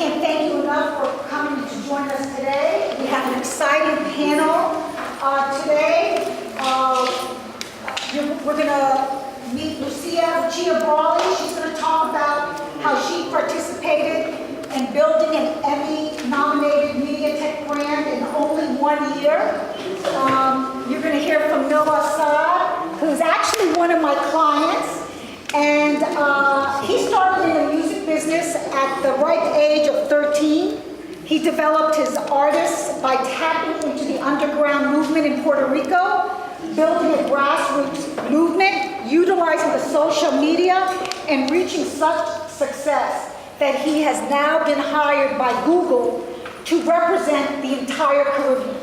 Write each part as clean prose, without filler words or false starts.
can't thank you enough for coming to join us today. We have an exciting panel today. We're going to meet Lucia Brawley. She's going to talk about how she participated in building an Emmy-nominated MediaTek brand in only 1 year. You're going to hear from Noah Assad, who's actually one of my clients. And he started in the music business at the ripe age of 13. He developed his artists by tapping into the underground movement in Puerto Rico, building a grassroots movement, utilizing the social media, and reaching such success that he has now been hired by Google to represent the entire Caribbean.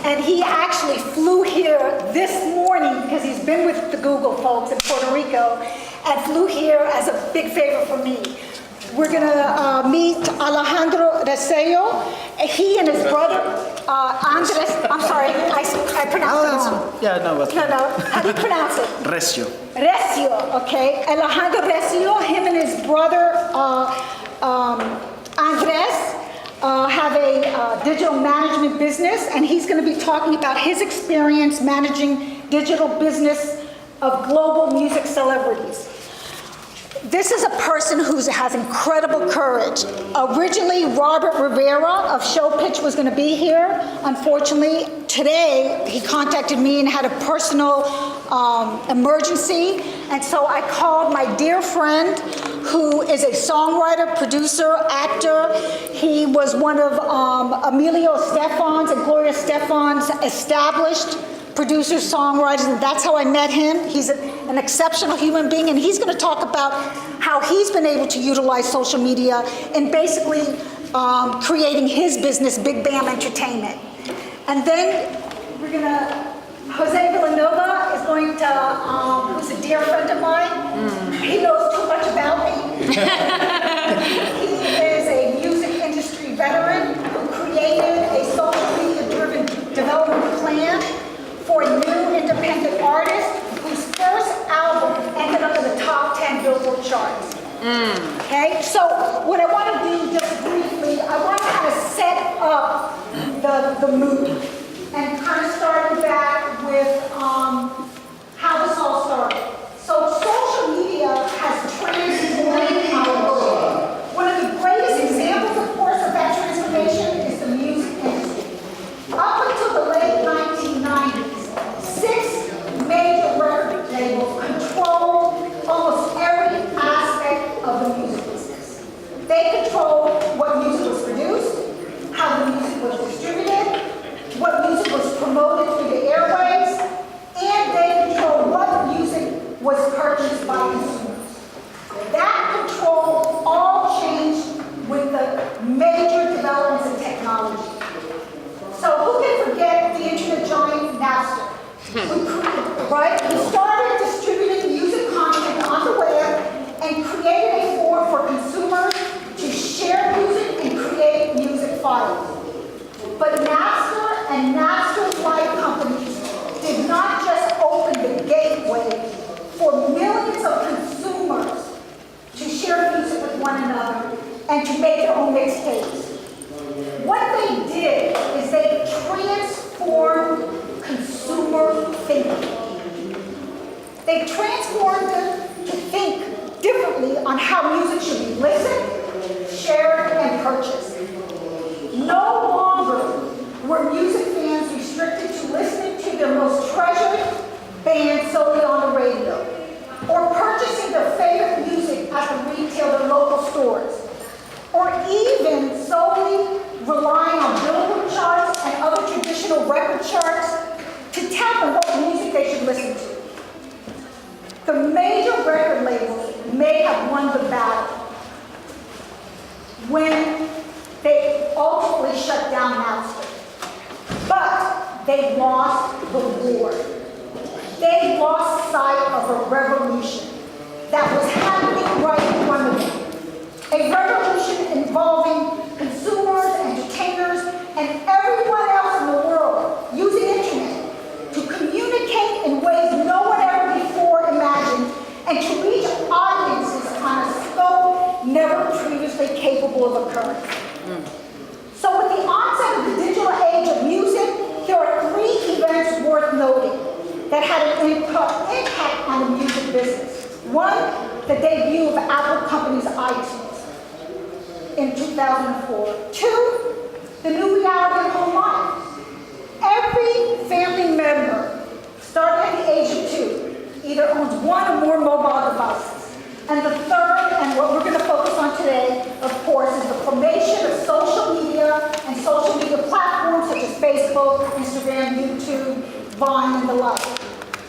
And he actually flew here this morning because he's been with the Google folks in Puerto Rico and flew here as a big favor for me. We're going to meet Alejandro Recio. He and his brother, Andres, I'm sorry, I pronounced it wrong. Yeah, no, but No, how do you pronounce it? Recio. Recio, okay. Alejandro Recio, him and his brother, Andres, have a digital management business, and he's going to be talking about his experience managing digital business of global music celebrities. This is a person who has incredible courage. Originally, Robert Rivera of Show Pitch was going to be here. Unfortunately, today he contacted me and had a personal emergency, and so I called my dear friend who is a songwriter, producer, actor. He was one of Emilio Estefan's and Gloria Estefan's established producers, songwriters, and that's how I met him. He's an exceptional human being, and he's going to talk about how he's been able to utilize social media in basically creating his business, Big Bam Entertainment. And then we're going to, Jose Villanova is going to, who's a dear friend of mine. He knows too much about me. He is a music industry veteran who created a social media-driven development plan for a new independent artist whose first album ended up in the top 10 Billboard charts. Okay, so what I want to do just briefly, I want to kind of set up the mood and kind of start back with how this all started. So social media has transformed our world. One of the greatest examples, of course, of that transformation is the music industry. Up until the late 1990s, 6 major record labels controlled almost every aspect of the music business. They controlled what music was produced, how the music was distributed, what music was promoted through the airwaves, and they controlled what music was purchased by consumers. That control all changed with the major developments in technology. So who can forget the internet giant Napster? Right? He started distributing music content on the web and created a forum for consumers to share music and create music files. But Napster and Napster-like companies did not just open the gateway for millions of consumers to share music with one another and to make their own mixtapes. What they did is they transformed consumer thinking. They transformed them to think differently on how music should be listened, shared, and purchased. No longer were music fans restricted to listening to their most treasured bands solely on the radio, or purchasing their favorite music at the retail or local stores, or even solely relying on Billboard charts and other traditional record charts to tell them what music they should listen to. The major record labels may have won the battle when they ultimately shut down Napster, but they lost the war. They lost sight of a revolution that was happening right in front of them. A revolution involving consumers, entertainers, and everyone else in the world using the internet to communicate in ways no one ever before imagined and to reach audiences on a scope never previously capable of occurrence. So with the onset of the digital age of music, there are 3 events worth noting that had an impact on the music business. 1, the debut of Apple Company's iTunes in 2004. 2, the new reality of home life. Every family member, starting at the age of 2, either owns 1 or more mobile devices. And the third, and what we're going to focus on today, of course, is the formation of social media and social media platforms such as Facebook, Instagram, YouTube, Vine, and the like.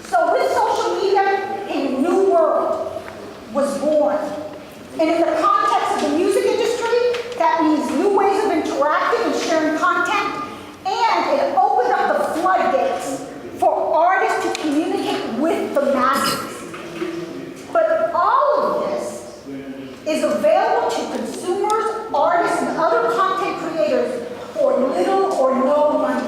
So with social media, a new world was born. And in the context of the music industry, that means new ways of interacting and sharing content, and it opened up the floodgates for artists to communicate with the masses. But all of this is available to consumers, artists, and other content creators for little or no money.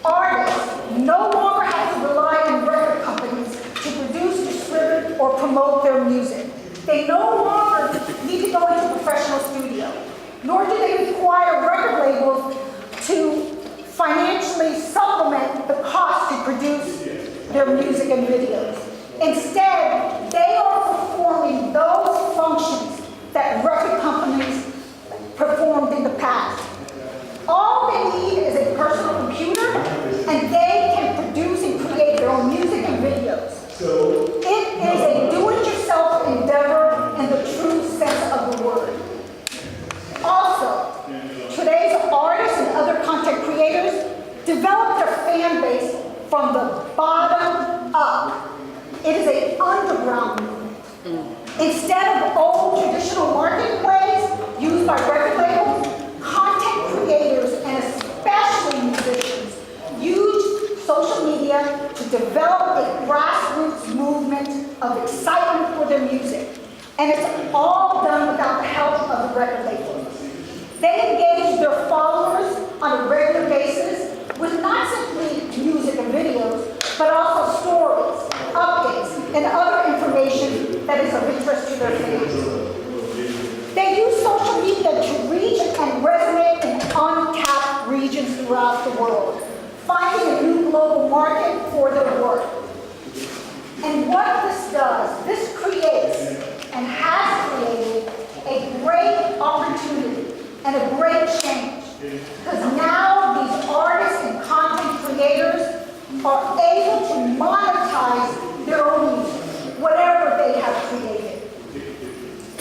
Artists no longer have to rely on record companies to produce, distribute, or promote their music. They no longer need to go into a professional studio, nor do they require record labels to financially supplement the cost to produce their music and videos. Instead, they are performing those functions that record companies performed in the past. All they need is a personal computer, and they can produce and create their own music and videos. It is a do-it-yourself endeavor in the true sense of the word. Also, today's artists and other content creators develop their fan base from the bottom up. It is an underground movement. Instead of old traditional marketing ways used by record labels, content creators and especially musicians use social media to develop a grassroots movement of excitement for their music. And it's all done without the help of the record labels. They engage their followers on a regular basis with not simply music and videos, but also stories, updates, and other information that is of interest to their fans. They use social media to reach and resonate in untapped regions throughout the world, finding a new global market for their work. And what this does, this creates and has created a great opportunity and a great change. Because now these artists and content creators are able to monetize their own music, whatever they have created.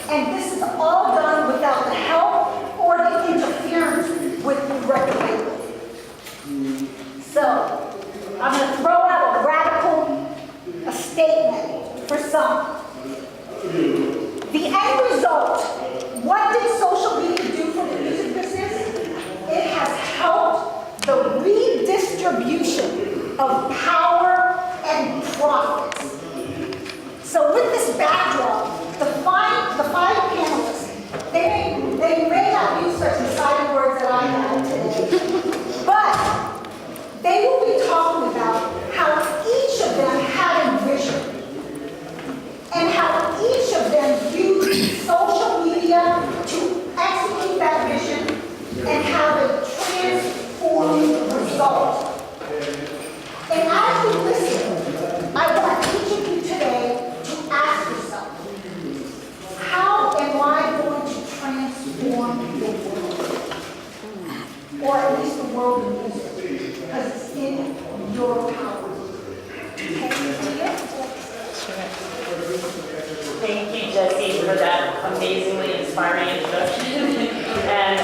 And this is all done without the help or the interference with the record labels. So, I'm going to throw out a radical statement for some. The end result, what did social media do for the music business? It has helped the redistribution of power and profits. So with this backdrop, the five panelists, they may not use such exciting words that I have today, but they will be talking about how each of them had a vision and how each of them used social media to execute that vision and have a transforming result. And as you listen, I want each of you today to ask yourself, how am I going to transform the world? Or at least the world of music, because it's in your power. Okay, Thank you, Jesse, for that amazingly inspiring introduction. And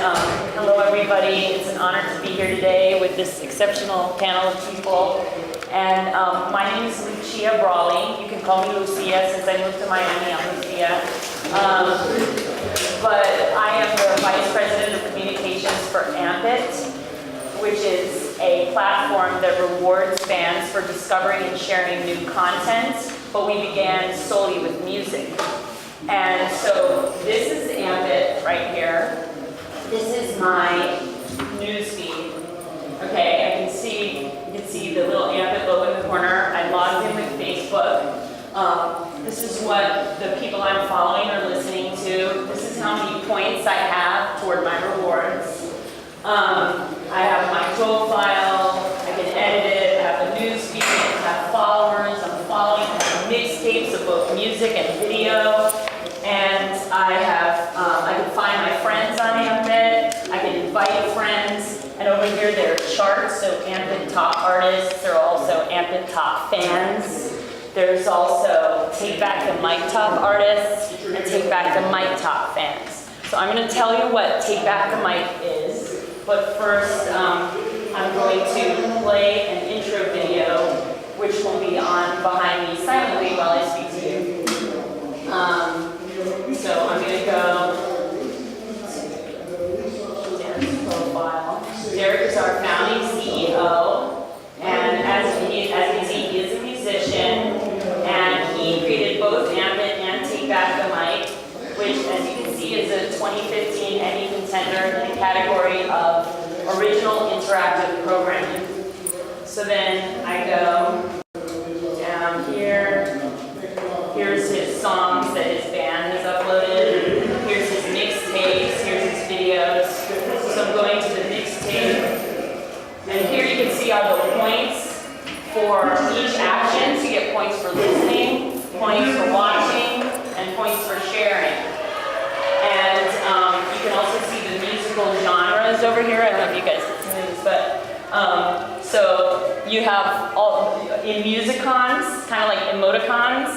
hello, everybody. It's an honor to be here today with this exceptional panel of people. And my name is Lucia Brawley. You can call me Lucia since I moved to Miami. I'm Lucia. But I am the Vice President of Communications for Ambit, which is a platform that rewards fans for discovering and sharing new content, but we began solely with music. And so this is Ambit right here. This is my news feed. Okay, you can see the little Ambit logo in the corner. I logged in with Facebook. This is what the people I'm following are listening to. This is how many points I have toward my rewards. I have my profile, I can edit it, I have a news feed, I have followers, I'm following, I have mixtapes of both music and video, and I can find my friends on Ampit, I can invite friends, and over here there are charts, so Ampit top artists, there are also Ampit top fans. There's also Take Back the Mic top artists and Take Back the Mic top fans. So I'm going to tell you what Take Back the Mic is, but first I'm going to play an intro video which will be on behind me silently while I speak to you. So I'm going to go Derek's profile. Derek is our founding CEO, and as you can see, he is a musician, and he created both Ampit and Take Back the Mic, which, as you can see, is a 2015 Emmy contender in the category of original interactive programming. So then I go down here. Here's his songs that his band has uploaded. Here's his mixtapes. Here's his videos. So I'm going to the mixtape. And here you can see are the points for each action. So you get points for listening, points for watching, and points for sharing. And you can also see the musical genres over here. I don't know if you guys can see this, but so you have all in musicons, kind of like emoticons,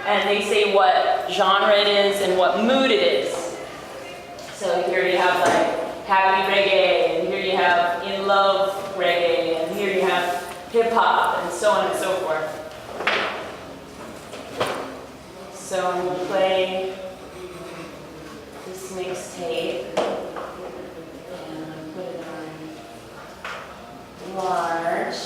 and they say what genre it is and what mood it is. So here you have like happy reggae, and here you have in love reggae, and here you have hip hop, and so on and so forth. So I'm going to play this mixtape, and put it on large.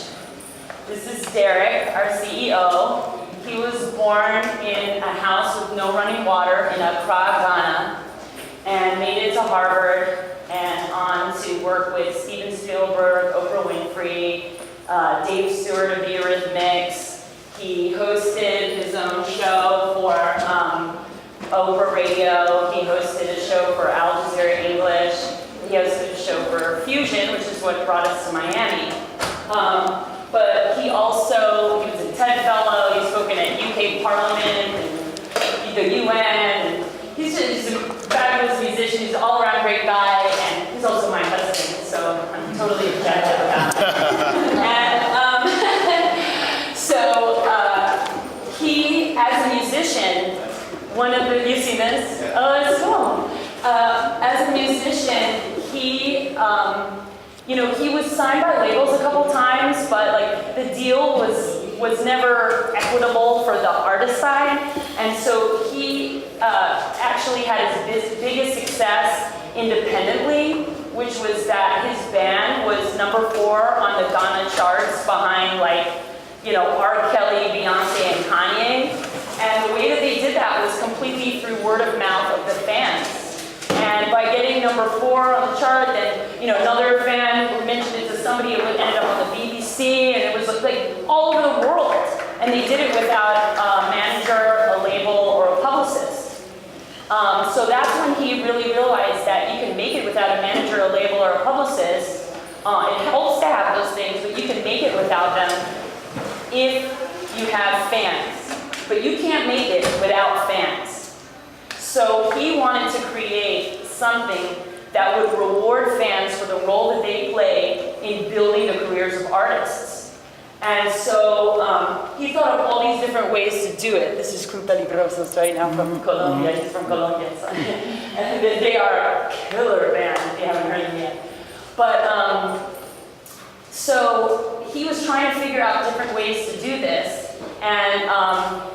This is Derek, our CEO. He was born in a house with no running water in Accra, Ghana, and made it to Harvard and on to work with Steven Spielberg, Oprah Winfrey, Dave Stewart of the Eurythmics. He hosted his own show for Oprah Radio. He hosted a show for Al Jazeera English. He hosted a show for Fusion, which is what brought us to Miami. But he was a TED Fellow. He's spoken at UK Parliament and the UN. And he's a fabulous musician. He's an all-around great guy, and he's also my husband, so I'm totally objective about it. And he, as a musician, you see this? Oh, it's cool. As a musician, he was signed by labels a couple times, but like the deal was never equitable for the artist side, and so he actually had his biggest success independently, which was that his band was #4 on the Ghana charts behind R. Kelly, Beyonce, and Kanye. And the way that they did that was completely through word of mouth of the fans. And by getting #4 on the chart, then another fan mentioned it to somebody, it ended up on the BBC, and it was like all over the world. And they did it without a manager, a label, or a publicist. So that's when he really realized that you can make it without a manager, a label, or a publicist. It helps to have those things, but you can make it without them if you have fans. But you can't make it without fans. So he wanted to create something that would reward fans for the role that they play in building the careers of artists. And so he thought of all these different ways to do it. This is Krupa Librosos right now from Colombia. He's from Colombia. So. And they are a killer band if you haven't heard them yet. But so he was trying to figure out different ways to do this. And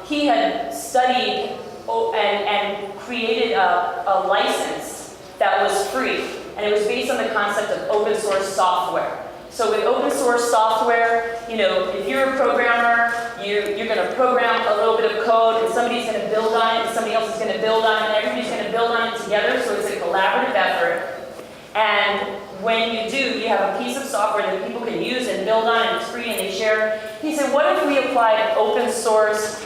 he had studied and created a license that was free. And it was based on the concept of open source software. So with open source software, if you're a programmer, you're going to program a little bit of code, and somebody's going to build on it, and somebody else is going to build on it, and everybody's going to build on it together, so it's a collaborative effort. And when you do, you have a piece of software that people can use and build on, and it's free, and they share. He said, what if we applied open source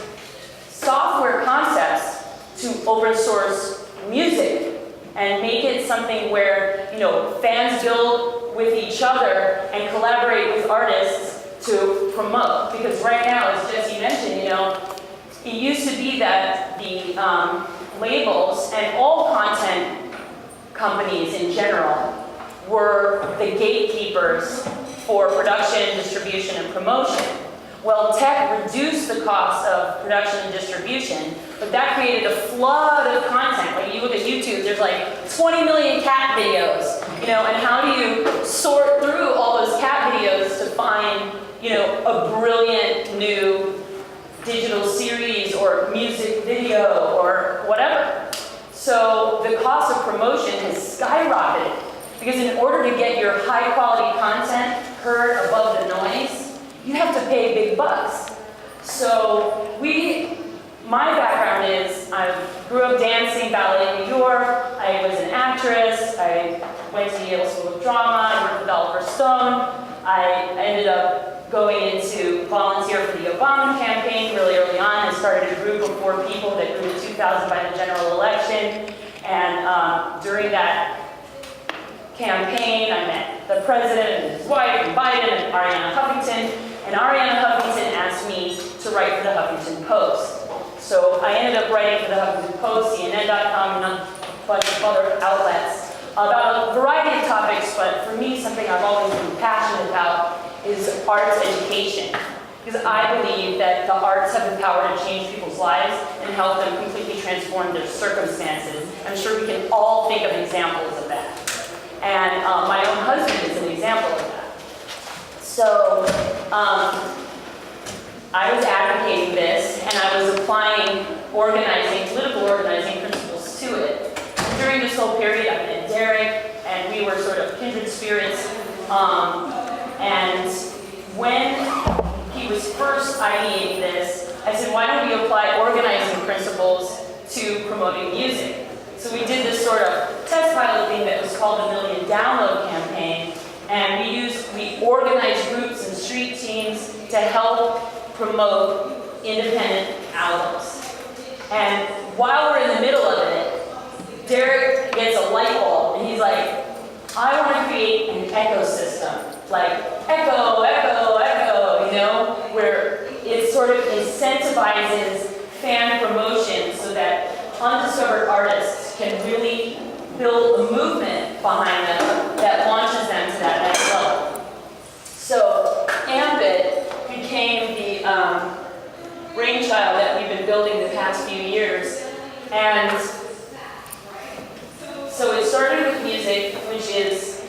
software concepts to open source music? and make it something where, fans build with each other and collaborate with artists to promote. Because right now, as Jesse mentioned, it used to be that the labels and all content companies in general were the gatekeepers for production, distribution, and promotion. Well, tech reduced the cost of production and distribution, but that created a flood of content. Like you look at YouTube, there's like 20 million cat videos, and how do you sort through all those cat videos to find, a brilliant new digital series or music video or whatever. So the cost of promotion has skyrocketed because in order to get your high quality content heard above the noise, you have to pay big bucks. So my background is I grew up dancing ballet in New York. I was an actress. I went to Yale School of Drama. I worked with Oliver Stone. I ended up going into volunteer for the Obama campaign really early on. I started a group of 4 people that grew to 2,000 by the general election. And during that campaign, I met the president and his wife, and Biden, and Arianna Huffington. And Arianna Huffington asked me to write for the Huffington Post. So I ended up writing for the Huffington Post, CNN.com, and a bunch of other outlets about a variety of topics, but for me, something I've always been passionate about is arts education. Because I believe that the arts have the power to change people's lives and help them completely transform their circumstances. I'm sure we can all think of examples of that. And my own husband is an example of that. So I was advocating this, and I was applying political organizing principles to it. During this whole period, I met Derek, and we were sort of kindred spirits. And when he was first ideating this, I said, why don't we apply organizing principles to promoting music? So we did this sort of test pilot thing that was called the Million Download Campaign, and we organized groups and street teams to help promote independent albums. And while we're in the middle of it, Derek gets a light bulb, and he's like, I want to create an ecosystem, like echo, echo, echo, where it sort of incentivizes fan promotion so that undiscovered artists can really build a movement behind them that launches them to that next level. So Ambit became the brainchild that we've been building the past few years. And so it started with music, which is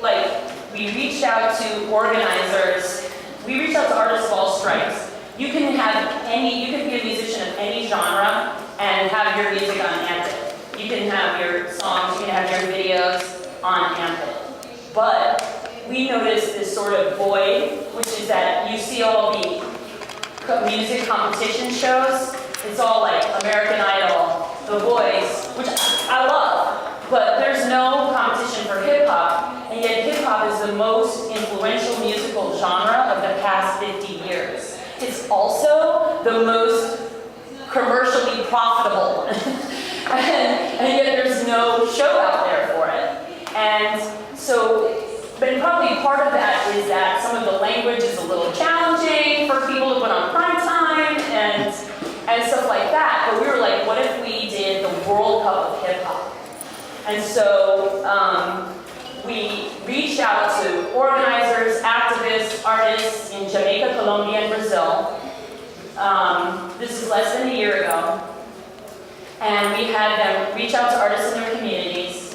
like, we reached out to organizers, we reached out to artists of all stripes. You can be a musician of any genre and have your music on Ambit. You can have your songs, you can have your videos on Ambit. But we noticed this sort of void, which is that you see all the music competition shows. It's all like American Idol, The Voice, which I love. But there's no competition for hip-hop, and yet hip-hop is the most influential musical genre of the past 50 years. It's also the most commercially profitable, and yet there's no show out there for it. And so, but probably part of that is that some of the language is a little challenging for people to put on prime time and stuff like that. But we were like, what if we did the World Cup of hip-hop? And so we reached out to organizers, activists, artists in Jamaica, Colombia, and Brazil. This is less than a year ago. And we had them reach out to artists in their communities.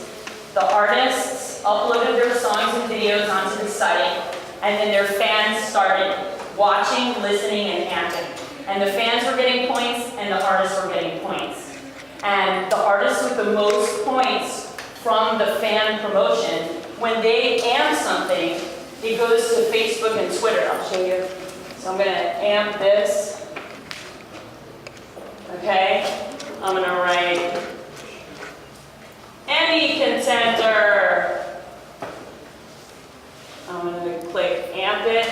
The artists uploaded their songs and videos onto the site, and then their fans started watching, listening, and acting. And the fans were getting points, and the artists were getting points. And the artists with the most points from the fan promotion, when they amp something, it goes to Facebook and Twitter. I'll show you. So I'm going to amp this. Okay? I'm going to write any contender. I'm going to click amp it.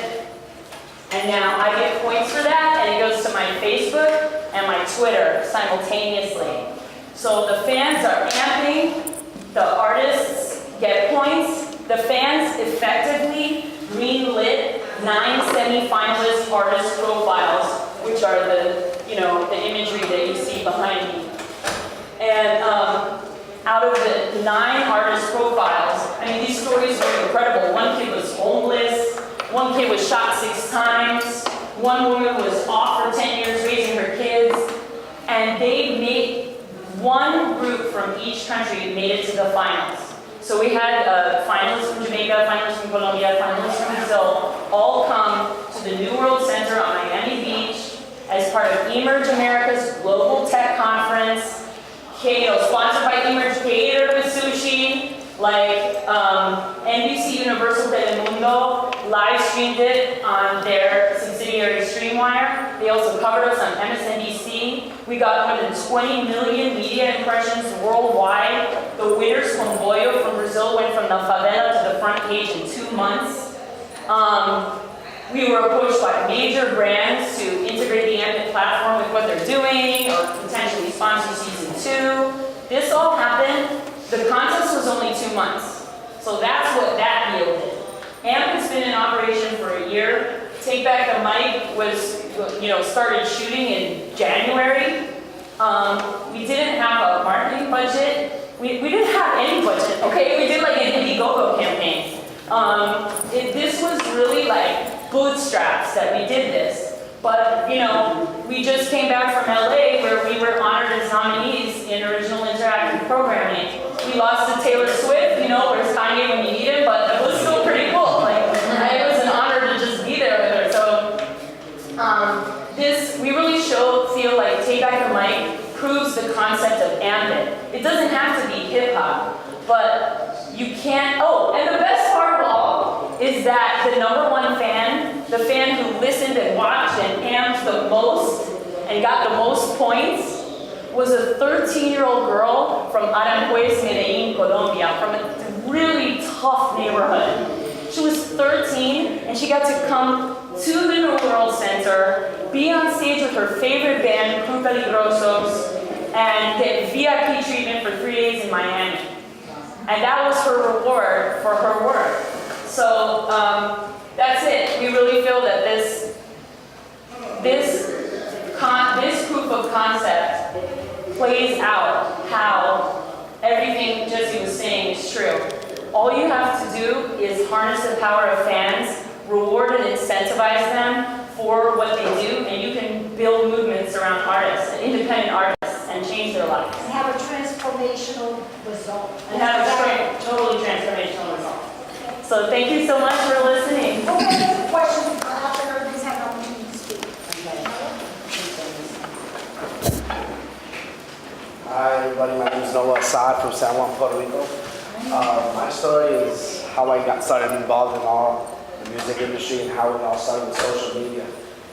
And now I get points for that, and it goes to my Facebook and my Twitter simultaneously. So the fans are amping, The artists get points. The fans effectively green-lit 9 semi-finalist artist profiles, which are the imagery that you see behind me. And out of the 9 artist profiles, I mean, these stories were incredible. One kid was homeless, one kid was shot 6 times, one woman was off for 10 years raising her kids, and they made one group from each country made it to the finals. So we had finalists from Jamaica, finalists from Colombia, finalists from Brazil, all come to the New World Center on Miami Beach as part of Emerge America's Global Tech Conference. Sponsored by Emerge, catered with sushi, like NBC Universal Telemundo live streamed it on their subsidiary Streamwire. They also covered us on MSNBC. We got more than 20 million media impressions worldwide. The winners from Boyo from Brazil went from the favela to the front page in 2 months. We were approached by major brands to integrate the Ambit platform with what they're doing or potentially sponsor season 2. This all happened. The contest was only 2 months. So that's what that yielded. Ambit's been in operation for a year. Take Back the Mic was, started shooting in January. We didn't have a marketing budget. We didn't have any budget, okay? We did like an Indiegogo campaign. This was really like bootstraps that we did this. But, we just came back from LA where we were honored as nominees in original interactive programming. We lost to Taylor Swift, where's Kanye when you need him, but it was still pretty cool. It was an honor to just be there with her. So, we really feel like Take Back the Mic proves the concept of Ambit. It doesn't have to be hip hop, but you can't, and the best part of all is that the #1 fan, the fan who listened and watched and amped the most and got the most points, was a 13-year-old girl from Aranjuez, Medellin, Colombia, from a really tough neighborhood. She was 13, and she got to come to the New World Center, be on stage with her favorite band, Club Peligrosos, and get VIP treatment for 3 days in Miami. And that was her reward for her work. So that's it. We really feel that this proof of concept plays out how everything Jesse was saying is true. All you have to do is harness the power of fans, reward and incentivize them for what they do, and you can build movements around artists, independent artists, and change their lives. And have a transformational result. And have a totally transformational result. So thank you so much for listening. Okay, questions after everybody's had an opportunity to speak. Hi everybody, my name is Noah Assad from San Juan, Puerto Rico. My story is how I got started involved in all the music industry and how it all started with social media.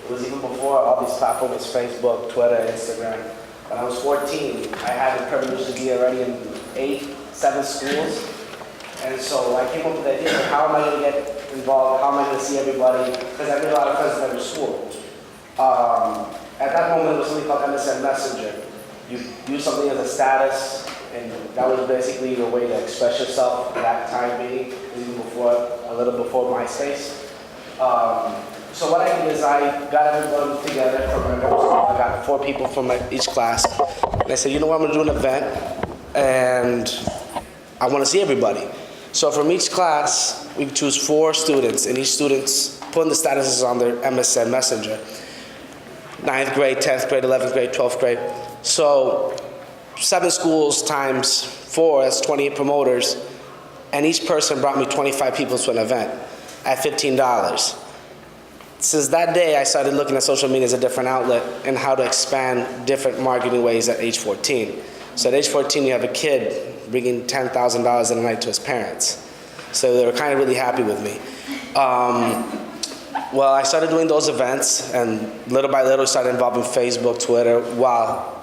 It was even before all these platforms, Facebook, Twitter, Instagram. When I was 14, I had the privilege to be already in 7 schools. And so I came up with the idea of how am I going to get involved, how am I going to see everybody, because I made a lot of friends at every school. At that moment, it was something called MSN Messenger. You use something as a status, and that was basically your way to express yourself at that time being, even before, a little before MySpace. So what I did is I got everyone together from I got 4 people from each class, and I said, you know what, I'm going to do an event, and I want to see everybody. So from each class, we choose 4 students, and each student's putting the statuses on their MSN Messenger. 9th grade, 10th grade, 11th grade, 12th grade. So 7 schools times 4, that's 28 promoters, and each person brought me 25 people to an event at $15. Since that day, I started looking at social media as a different outlet and how to expand different marketing ways at age 14. So at age 14, you have a kid bringing $10,000 in a night to his parents. So they were kind of really happy with me. Well, I started doing those events, and little by little started involving Facebook, Twitter, while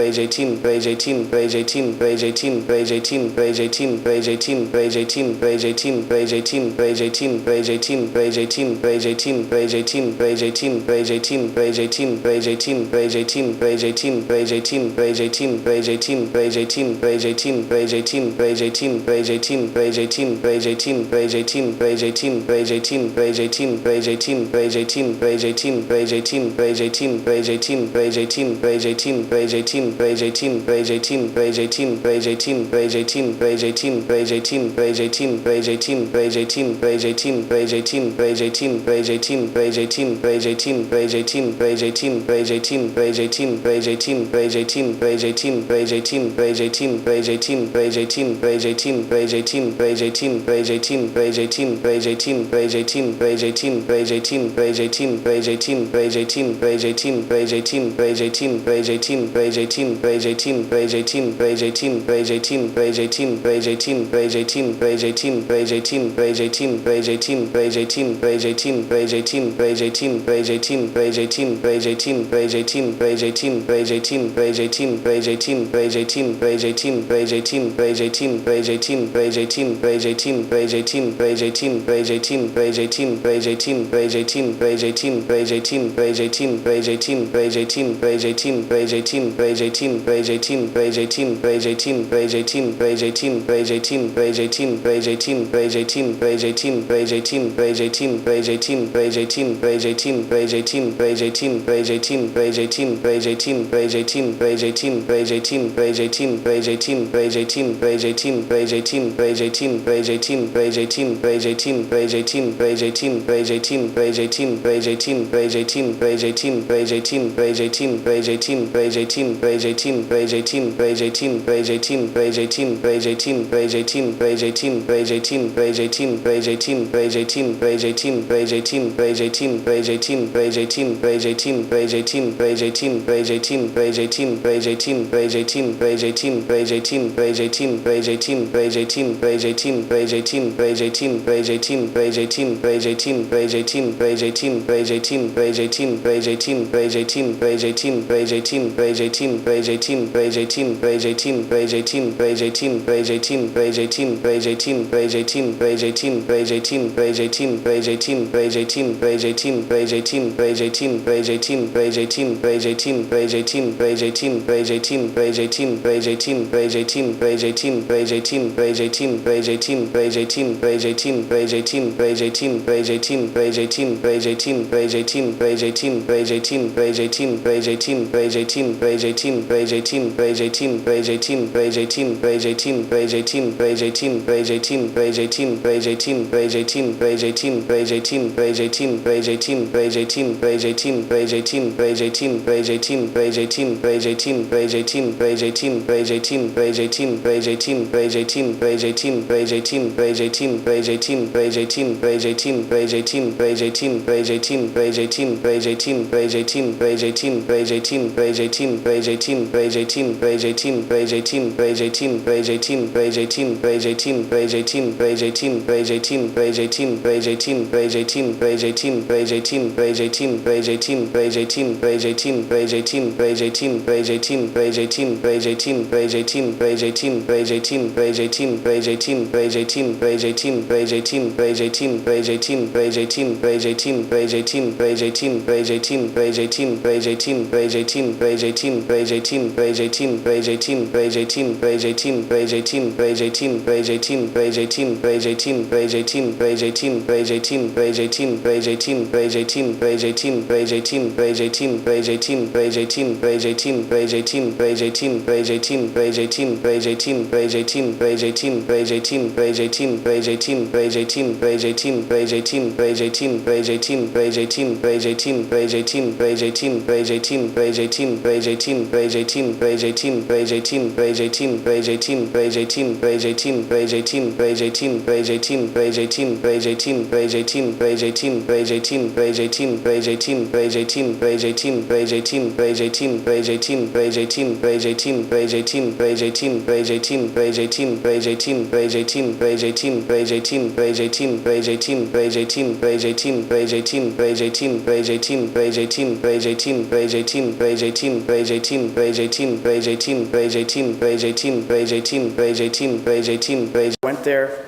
Beijing age 18, age 18, age 18, age 18, age 18, age 18, age 18, age. Went there,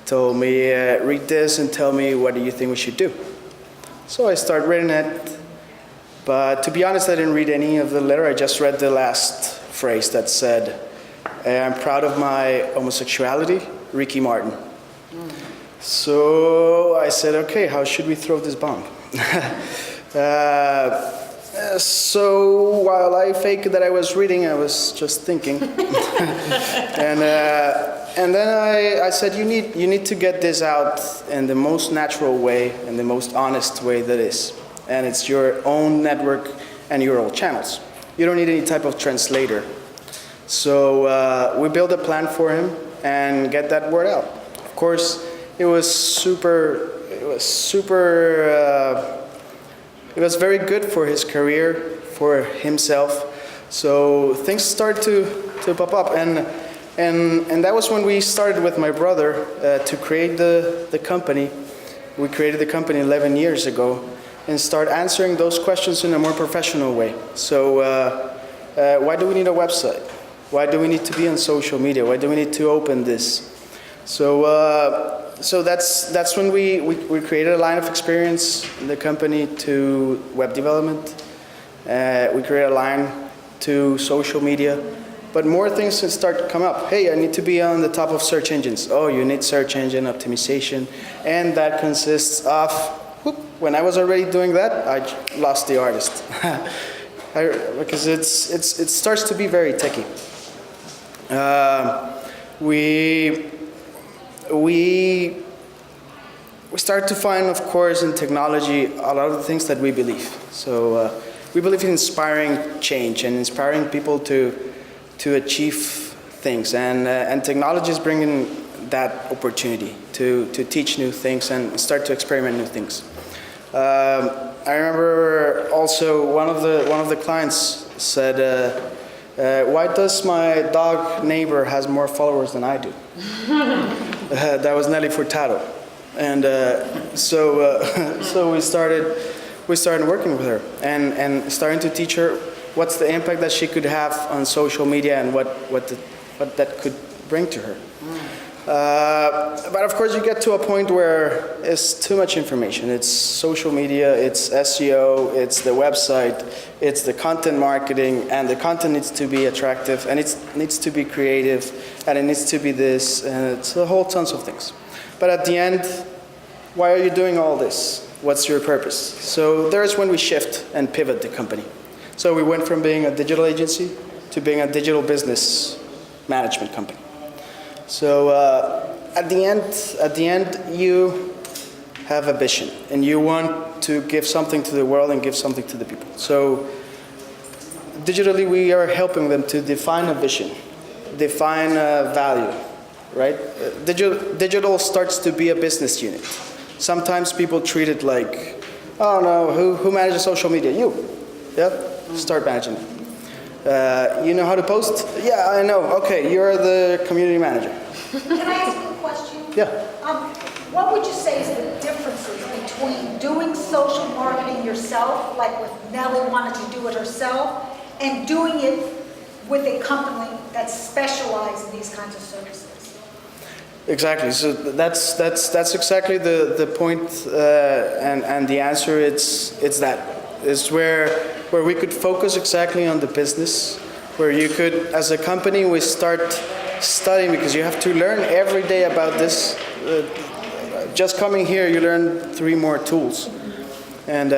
told me, read this and tell me what do you think we should do. So I started reading it, but to be honest, I didn't read any of the letter. I just read the last phrase that said, I'm proud of my homosexuality, Ricky Martin. So I said, okay, how should we throw this bomb? So while I faked that I was reading, I was just thinking. And then I said, you need to get this out in the most natural way and the most honest way that is. And it's your own network and your own channels. You don't need any type of translator. So we built a plan for him and get that word out. Of course, it was very good for his career, for himself. So things start to pop up, and that was when we started with my brother to create the company. We created the company 11 years ago and start answering those questions in a more professional way. So why do we need a website? Why do we need to be on social media? Why do we need to open this? So that's when we created a line of experience in the company to web development. We created a line to social media, but more things start to come up. Hey, I need to be on the top of search engines. Oh, you need search engine optimization, and that consists of. When I was already doing that, I lost the artist because it starts to be very techy. We start to find, of course, in technology, a lot of the things that we believe. So we believe in inspiring change and inspiring people to achieve things. And technology is bringing that opportunity to teach new things and start to experiment new things. I remember also one of the clients said, why does my dog neighbor has more followers than I do? That was Nelly Furtado. And so we started working with her and starting to teach her what's the impact that she could have on social media and what that could bring to her. But of course you get to a point where it's too much information. It's social media, it's SEO, it's the website, it's the content marketing, and the content needs to be attractive, and it needs to be creative, and it needs to be this, and it's a whole tons of things. But at the end, why are you doing all this? What's your purpose? So there's when we shift and pivot the company. So we went from being a digital agency to being a digital business management company. So at the end, you have a vision, and you want to give something to the world and give something to the people. So digitally, we are helping them to define a vision, define a value, right? Digital starts to be a business unit. Sometimes people treat it like, oh no, who manages social media? You. Yeah, start managing it. You know how to post? Yeah, I know. Okay, you're the community manager. Can I ask you a question? Yeah. What would you say is the differences between doing social marketing yourself, like with Nelly wanted to do it herself, and doing it with a company that specializes in these kinds of services? Exactly. So that's exactly the point, and the answer. It's that. It's where we could focus exactly on the business, where you could, as a company, we start studying, because you have to learn every day about this. Just coming here, you learn 3 more tools, and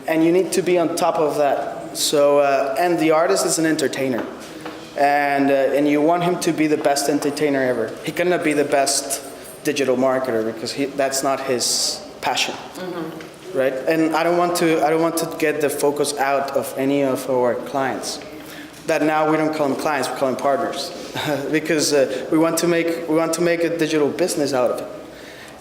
you need to be on top of that. So and the artist is an entertainer, and you want him to be the best entertainer ever. He cannot be the best digital marketer because that's not his passion. Mm-hmm. Right? And I don't want to get the focus out of any of our clients. That now we don't call them clients, we call them partners, because we want to make a digital business out of it.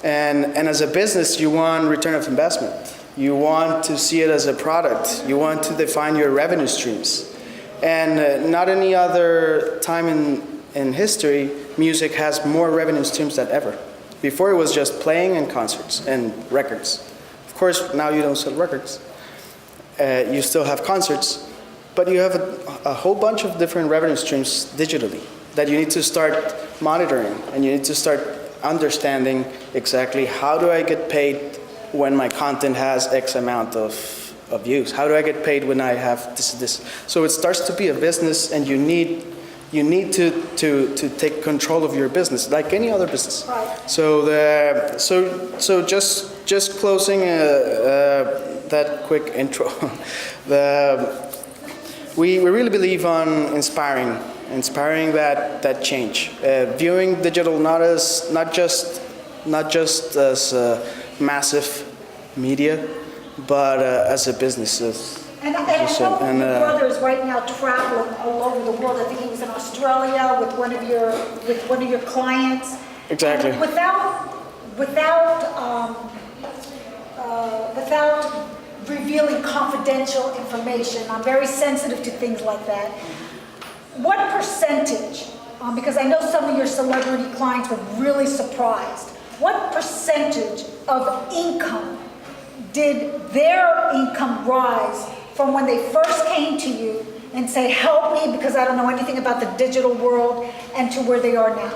And as a business, you want return of investment. You want to see it as a product. You want to define your revenue streams. And not any other time in history, music has more revenue streams than ever. Before it was just playing and concerts and records. Of course, now you don't sell records. You still have concerts, but you have a whole bunch of different revenue streams digitally that you need to start monitoring, and you need to start understanding exactly how do I get paid when my content has X amount of views? How do I get paid when I have this? So it starts to be a business, and you need to take control of your business, like any other business. Right. So just closing that quick intro. We really believe on inspiring that change, viewing digital not just as massive media, but as a business. And I know your brother is right now traveling all over the world. I think he was in Australia with one of your clients. Exactly. And without revealing confidential information, I'm very sensitive to things like that. What percentage, because I know some of your celebrity clients were really surprised, what percentage of income did their income rise from when they first came to you and say, help me because I don't know anything about the digital world, and to where they are now?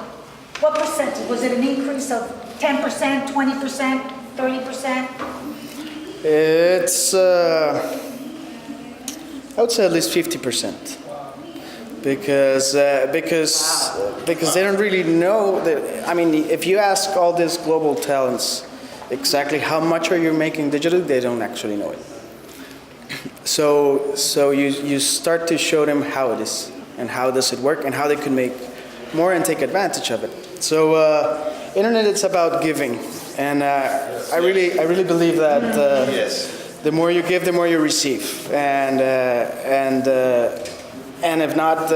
What percentage? Was it an increase of 10%, 20%, 30%? It's, I would say at least 50%. Because they don't really know that. I mean, if you ask all these global talents exactly how much are you making digitally, they don't actually know it. So you start to show them how it is and how does it work and how they can make more and take advantage of it. So internet, it's about giving, and I really believe that the more you give, the more you receive, and if not,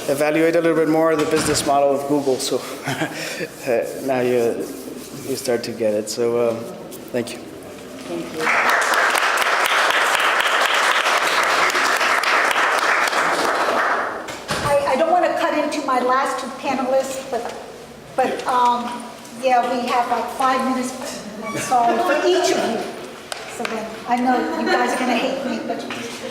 evaluate a little bit more the business model of Google. So now you start to get it. So thank you. Thank you. I don't want to cut into my last two panelists, but yeah, we have like 5 minutes, I'm sorry, for each of you. So then, I know you guys are going to hate me, but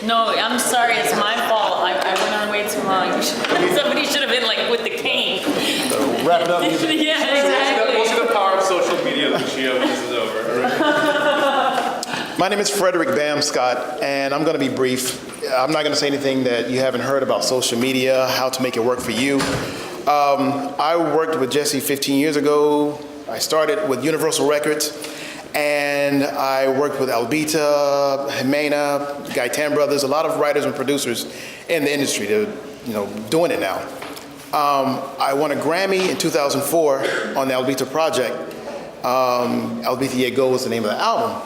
No, I'm sorry, it's my fault. I went on way too long. Somebody should have been like with the cane. Wrap it up. Yeah, exactly. We'll see the power of social media, Lucia, when this is over. My name is Frederick Bam Scott, and I'm going to be brief. I'm not going to say anything that you haven't heard about social media, how to make it work for you. I worked with Jesse 15 years ago. I started with Universal Records, and I worked with Albita, Jimena, Gaitan Brothers, a lot of writers and producers in the industry. They're, doing it now. I won a Grammy in 2004 on the Albita project. Albita Llegó was the name of the album.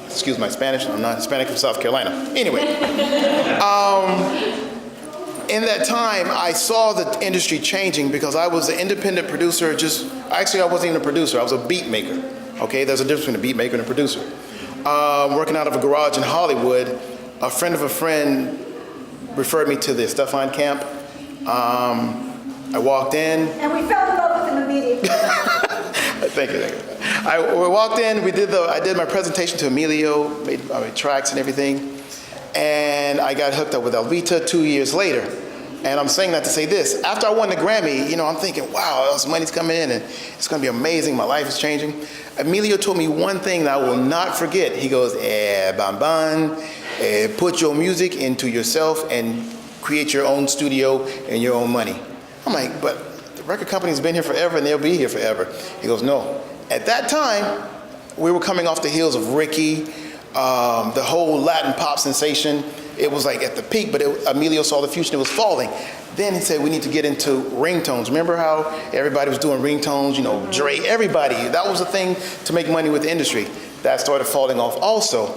Excuse my Spanish, I'm not Hispanic from South Carolina. Anyway, in that time, I saw the industry changing because I was an independent producer. Actually, I wasn't even a producer, I was a beat maker. Okay, there's a difference between a beat maker and a producer. Working out of a garage in Hollywood, a friend of a friend referred me to the Stefan Camp. I walked in. and we fell in love with him immediately. Thank you. We walked in, I did my presentation to Emilio, made tracks and everything, and I got hooked up with Albita 2 years later. And I'm saying that to say this, after I won the Grammy, I'm thinking, wow, this money's coming in and it's gonna be amazing, my life is changing. Emilio told me one thing that I will not forget. He goes, Bamban, put your music into yourself and create your own studio and your own money. I'm like, but the record company's been here forever and they'll be here forever. He goes, no. At that time, we were coming off the heels of Ricky, the whole Latin pop sensation. It was like at the peak, but Emilio saw the future, it was falling. Then he said, we need to get into ringtones. Remember how everybody was doing ringtones, Dre, everybody. That was the thing to make money with the industry. That started falling off also.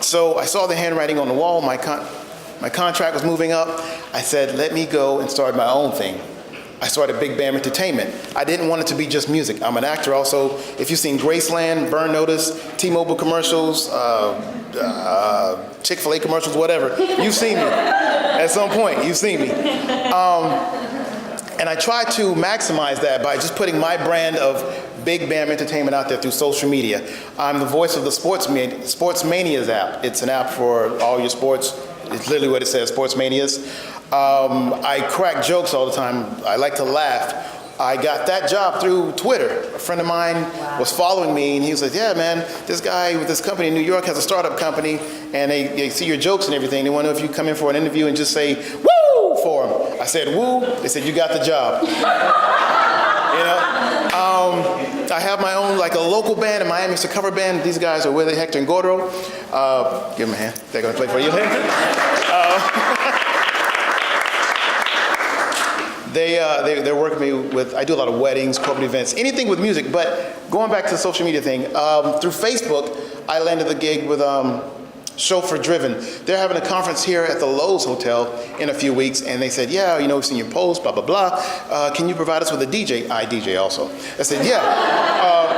So I saw the handwriting on the wall, my contract was moving up. I said, let me go and start my own thing. I started Big Bam Entertainment. I didn't want it to be just music. I'm an actor also. If you've seen Graceland, Burn Notice, T-Mobile commercials, Chick-fil-A commercials, whatever, you've seen me. At some point, you've seen me. And I try to maximize that by just putting my brand of Big Bam Entertainment out there through social media. I'm the voice of the Sports Manias app. It's an app for all your sports. It's literally what it says, Sports Manias. I crack jokes all the time. I like to laugh. I got that job through Twitter. A friend of mine was following me, and he was like, yeah, man, this guy with this company in New York has a startup company, and they see your jokes and everything. They want to know if you come in for an interview and just say, woo, for them. I said, woo. They said, you got the job. You know? I have my own, like a local band in Miami. It's a cover band. These guys are Willie, Hector, and Gordo. Give them a hand. They're going to play for you. They're working me with, I do a lot of weddings, corporate events, anything with music. But going back to the social media thing, through Facebook, I landed the gig with Chauffeur Driven. They're having a conference here at the Lowe's Hotel in a few weeks, and they said, yeah, you know, we've seen your post, blah, blah, blah. Can you provide us with a DJ? I DJ also. I said, yeah.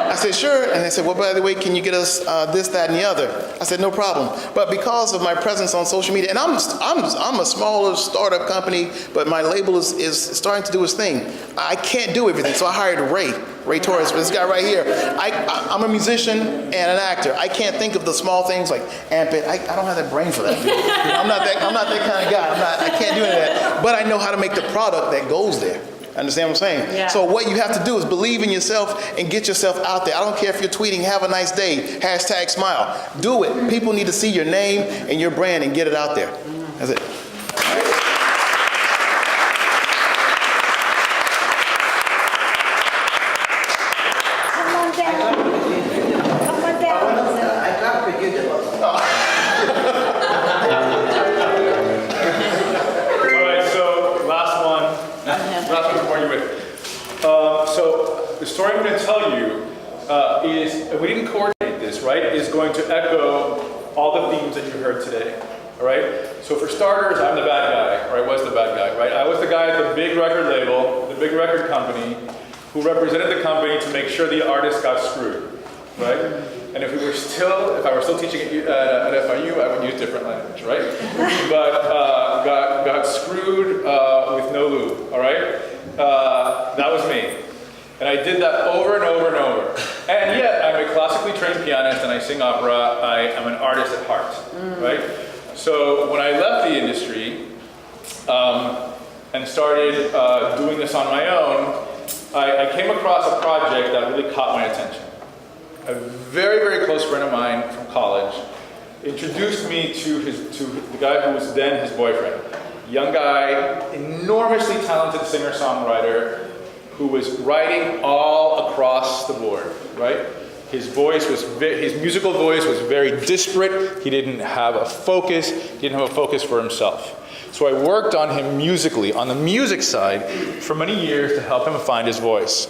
I said, sure. And they said, well, by the way, can you get us this, that, and the other? I said, no problem. But because of my presence on social media, and I'm a smaller startup company, but my label is starting to do its thing. I can't do everything, so I hired Ray Torres, this guy right here. I'm a musician and an actor. I can't think of the small things like amp it. I don't have that brain for that. I'm not that kind of guy. I can't do any of that. But I know how to make the product that goes there. Understand what I'm saying? Yeah. So what you have to do is believe in yourself and get yourself out there. I don't care if you're tweeting, have a nice day, hashtag smile. Do it. People need to see your name and your brand and get it out there. That's it. Come on down. Come on down. All right, so last one before you wait. So the story I'm going to tell you is, we didn't coordinate this, right? Is going to echo all the themes that you heard today. All right. So for starters, I'm the bad guy, or I was the bad guy, right? I was the guy at the big record label, the big record company, who represented the company to make sure the artist got screwed, right? And if I were still teaching at FIU, I would use different language, right? But got screwed with no lube, all right? That was me. And I did that over and over and over. And yet, I'm a classically trained pianist and I sing opera. I am an artist at heart, right? So when I left the industry and started doing this on my own, I came across a project that really caught my attention. A very, very close friend of mine from college introduced me to the guy who was then his boyfriend. Young guy, enormously talented singer-songwriter who was writing all across the board, right? His musical voice was very disparate. He didn't have a focus. He didn't have a focus for himself. So I worked on him musically, on the music side, for many years to help him find his voice.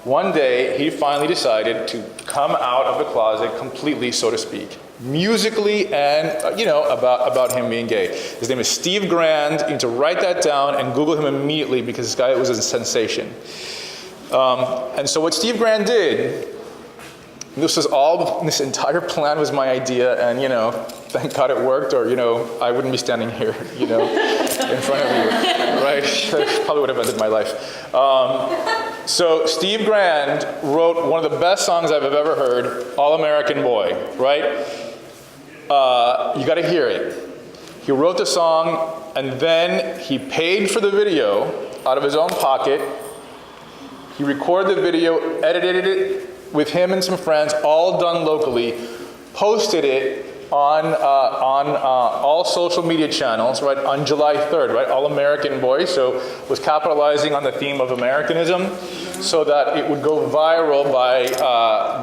One day, he finally decided to come out of the closet completely, so to speak, musically and, about him being gay. His name is Steve Grand. You need to write that down and Google him immediately because this guy was a sensation. And so what Steve Grand did, this entire plan was my idea, and thank God it worked, or I wouldn't be standing here, in front of you, right? Probably would have ended my life. So Steve Grand wrote one of the best songs I've ever heard, All American Boy, right? You got to hear it. He wrote the song, and then he paid for the video out of his own pocket. He recorded the video, edited it with him and some friends, all done locally, posted it on all social media channels, right, on July 3rd, right, All American Boy, so was capitalizing on the theme of Americanism so that it would go viral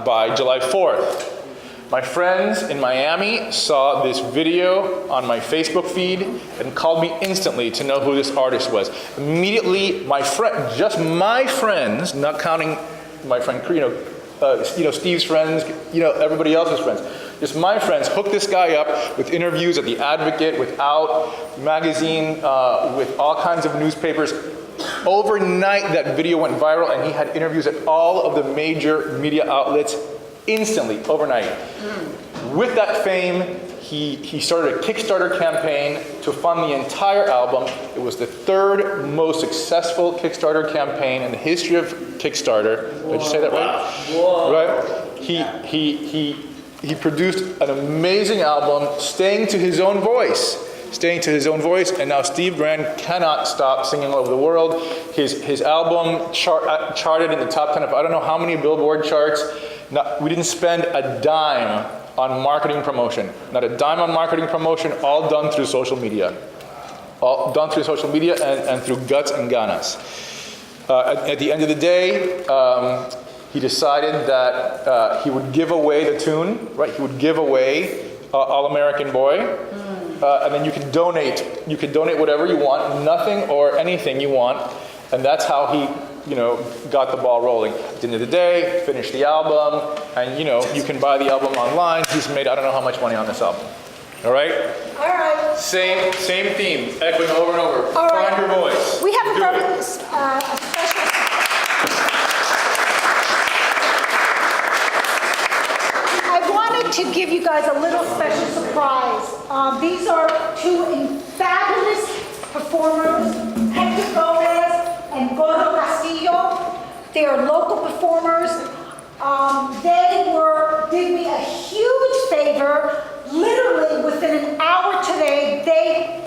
by July 4th. My friends in Miami saw this video on my Facebook feed and called me instantly to know who this artist was. Immediately, just my friends, not counting my friend, Steve's friends, everybody else's friends. Just my friends hooked this guy up with interviews at The Advocate, with Out magazine, with all kinds of newspapers. Overnight, that video went viral, and he had interviews at all of the major media outlets instantly, overnight. With that fame, he started a Kickstarter campaign to fund the entire album. It was the third most successful Kickstarter campaign in the history of Kickstarter. Did you say that right? Whoa. Right? He produced an amazing album, staying to his own voice. staying to his own voice, and now Steve Grand cannot stop singing all over the world. His album charted in the top 10 of I don't know how many Billboard charts. We didn't spend a dime on marketing promotion. Not a dime on marketing promotion, all done through social media. All done through social media and through guts and ganas. At the end of the day, he decided that he would give away the tune, right? He would give away All American Boy, and then you can donate. You can donate whatever you want, nothing or anything you want, and that's how he, got the ball rolling. At the end of the day, finished the album, and you can buy the album online. He's made I don't know how much money on this album. All right. All right. Same theme, echoing over and over. All right. Find your voice. We have a Do very it. special. I wanted to give you guys a little special surprise. These are two fabulous performers, Hector Gomez and Gordo Castillo. They are local performers. They did me a huge favor. Literally within an hour today, they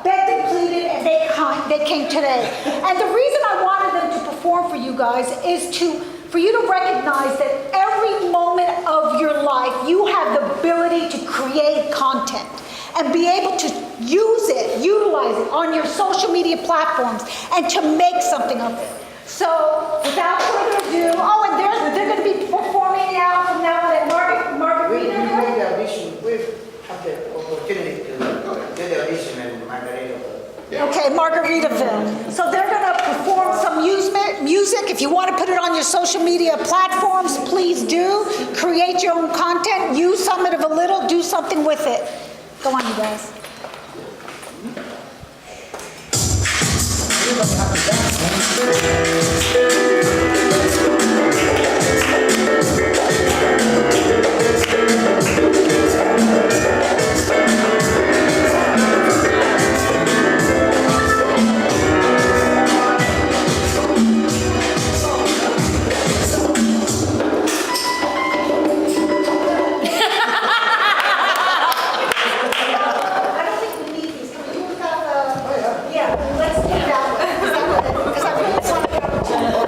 begged and pleaded, and they came today. And the reason I wanted them to perform for you guys is for you to recognize that every moment of your life, you have the ability to create content and be able to utilize it on your social media platforms and to make something of it. So without further ado, and they're going to be performing now from now on at Margarita. We made the audition. We have the opportunity to do the audition in Margaritaville. Okay, Margaritaville. So they're going to perform some music. If you want to put it on your social media platforms, please do. Create your own content. Use some of it a little. Do something with it. Go on, you guys. I don't think we need these. Can we do without the... Yeah, let's do that one. Because I really want to...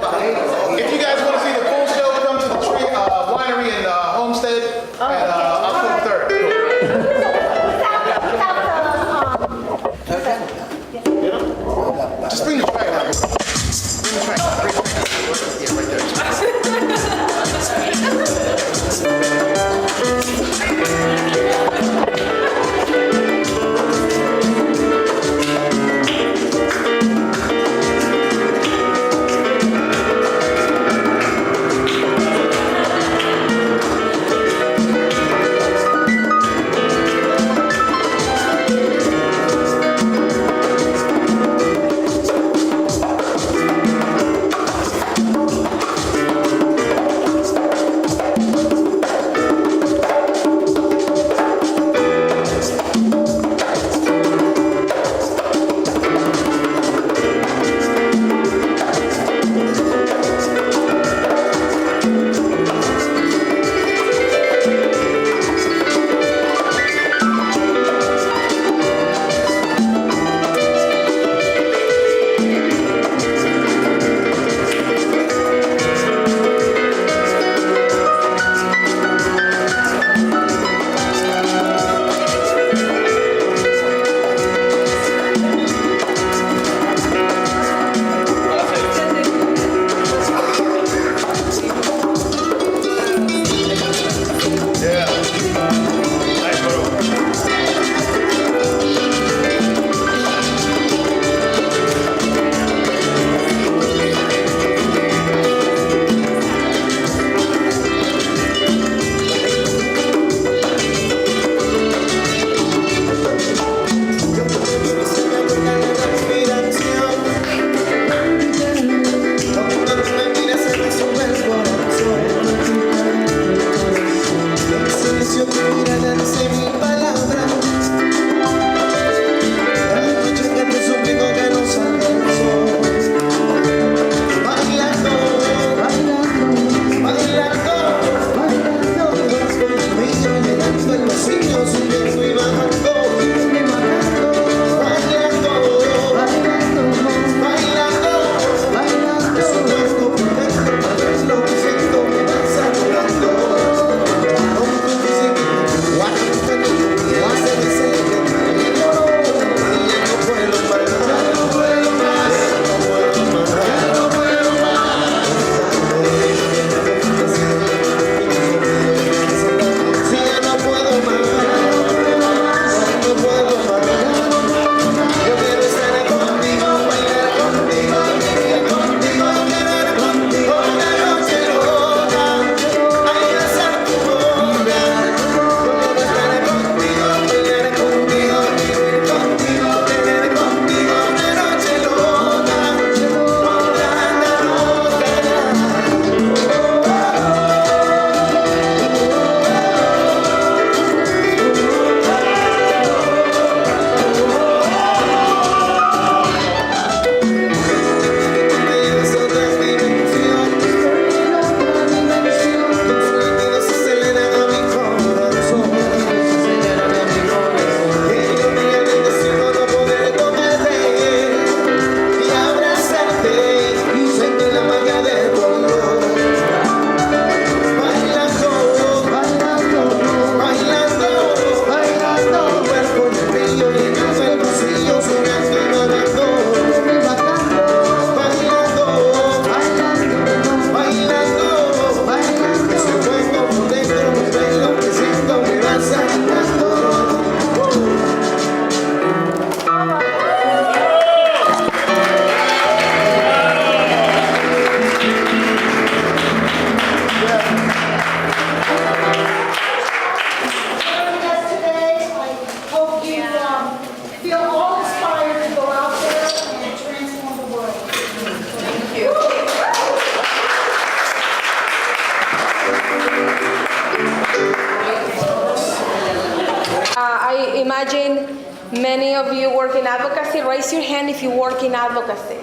imagine many of you work in advocacy. Raise your hand if you work in advocacy.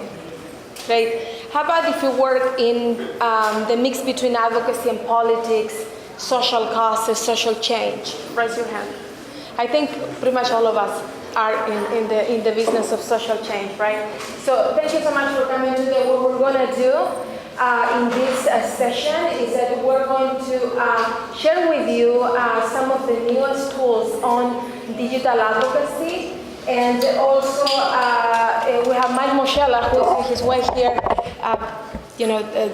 Right? How about if you work in the mix between advocacy and politics, social causes, social change? Raise your hand. I think pretty much all of us are in the business of social change, right? So thank you so much for coming today. What we're going to do in this session is that we're going to share with you some of the newest tools on digital advocacy. And also, we have Mike Moschella, who's on his way here.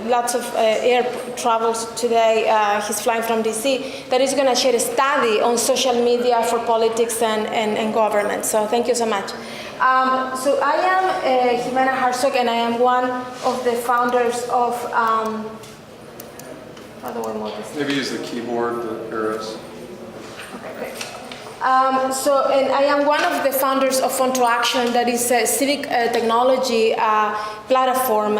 Lots of air travels today. He's flying from DC. That is going to share a study on social media for politics and government. So thank you so much. So I am Jimena Herzog, and I am one of the founders of. How do I move this? Maybe use the keyboard, the arrows. Okay, great. And I am one of the founders of Phone to Action, that is a civic technology platform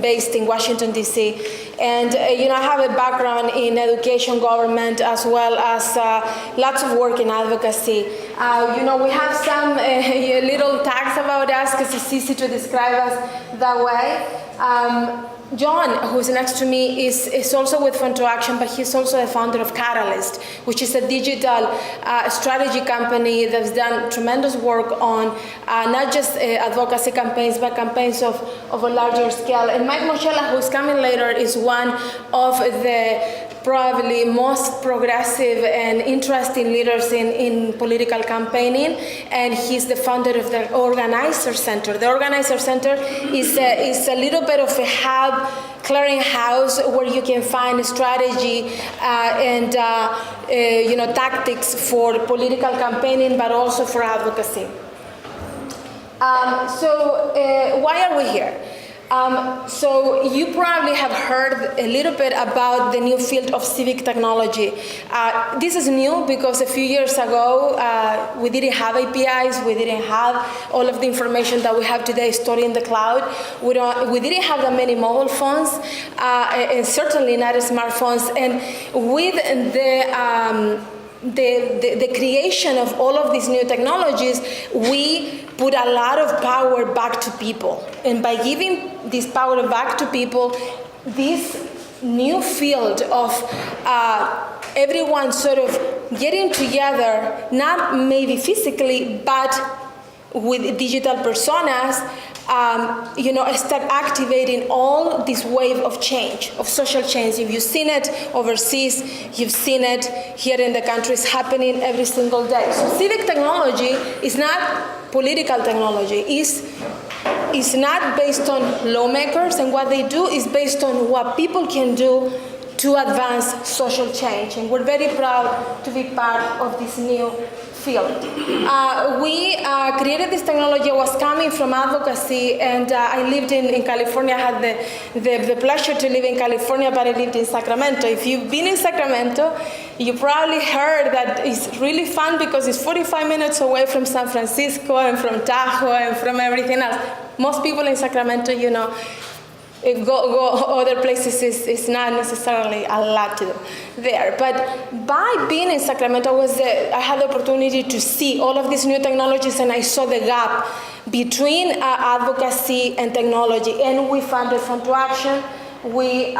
based in Washington, D.C. And, I have a background in education, government, as well as lots of work in advocacy. We have some little tags about us because it's easy to describe us that way. John, who's next to me, is also with Phone to Action, but he's also the founder of Catalyst, which is a digital strategy company that's done tremendous work on not just advocacy campaigns, but campaigns of a larger scale. And Mike Moschella, who's coming later, is one of the probably most progressive and interesting leaders in political campaigning, and he's the founder of the Organizer Center. The Organizer Center is a little bit of a hub, clearinghouse, where you can find strategy and tactics for political campaigning, but also for advocacy. Why are we here? So you probably have heard a little bit about the new field of civic technology. This is new because a few years ago, we didn't have APIs, we didn't have all of the information that we have today stored in the cloud. We didn't have that many mobile phones, and certainly not smartphones. And with the creation of all of these new technologies, we put a lot of power back to people. And by giving this power back to people, this new field of everyone sort of getting together, not maybe physically, but with digital personas, start activating all this wave of change, of social change. If you've seen it overseas, you've seen it here in the country. It's happening every single day. So civic technology is not political technology. It's not based on lawmakers, and what they do is based on what people can do to advance social change. And we're very proud to be part of this new field. We created this technology. I was coming from advocacy, and I lived in California. I had the pleasure to live in California, but I lived in Sacramento. If you've been in Sacramento, you probably heard that it's really fun because it's 45 minutes away from San Francisco and from Tahoe and from everything else. Most people in Sacramento, go other places is not necessarily a lot to do there. But by being in Sacramento, I had the opportunity to see all of these new technologies, and I saw the gap between advocacy and technology. And we founded Phone to Action. We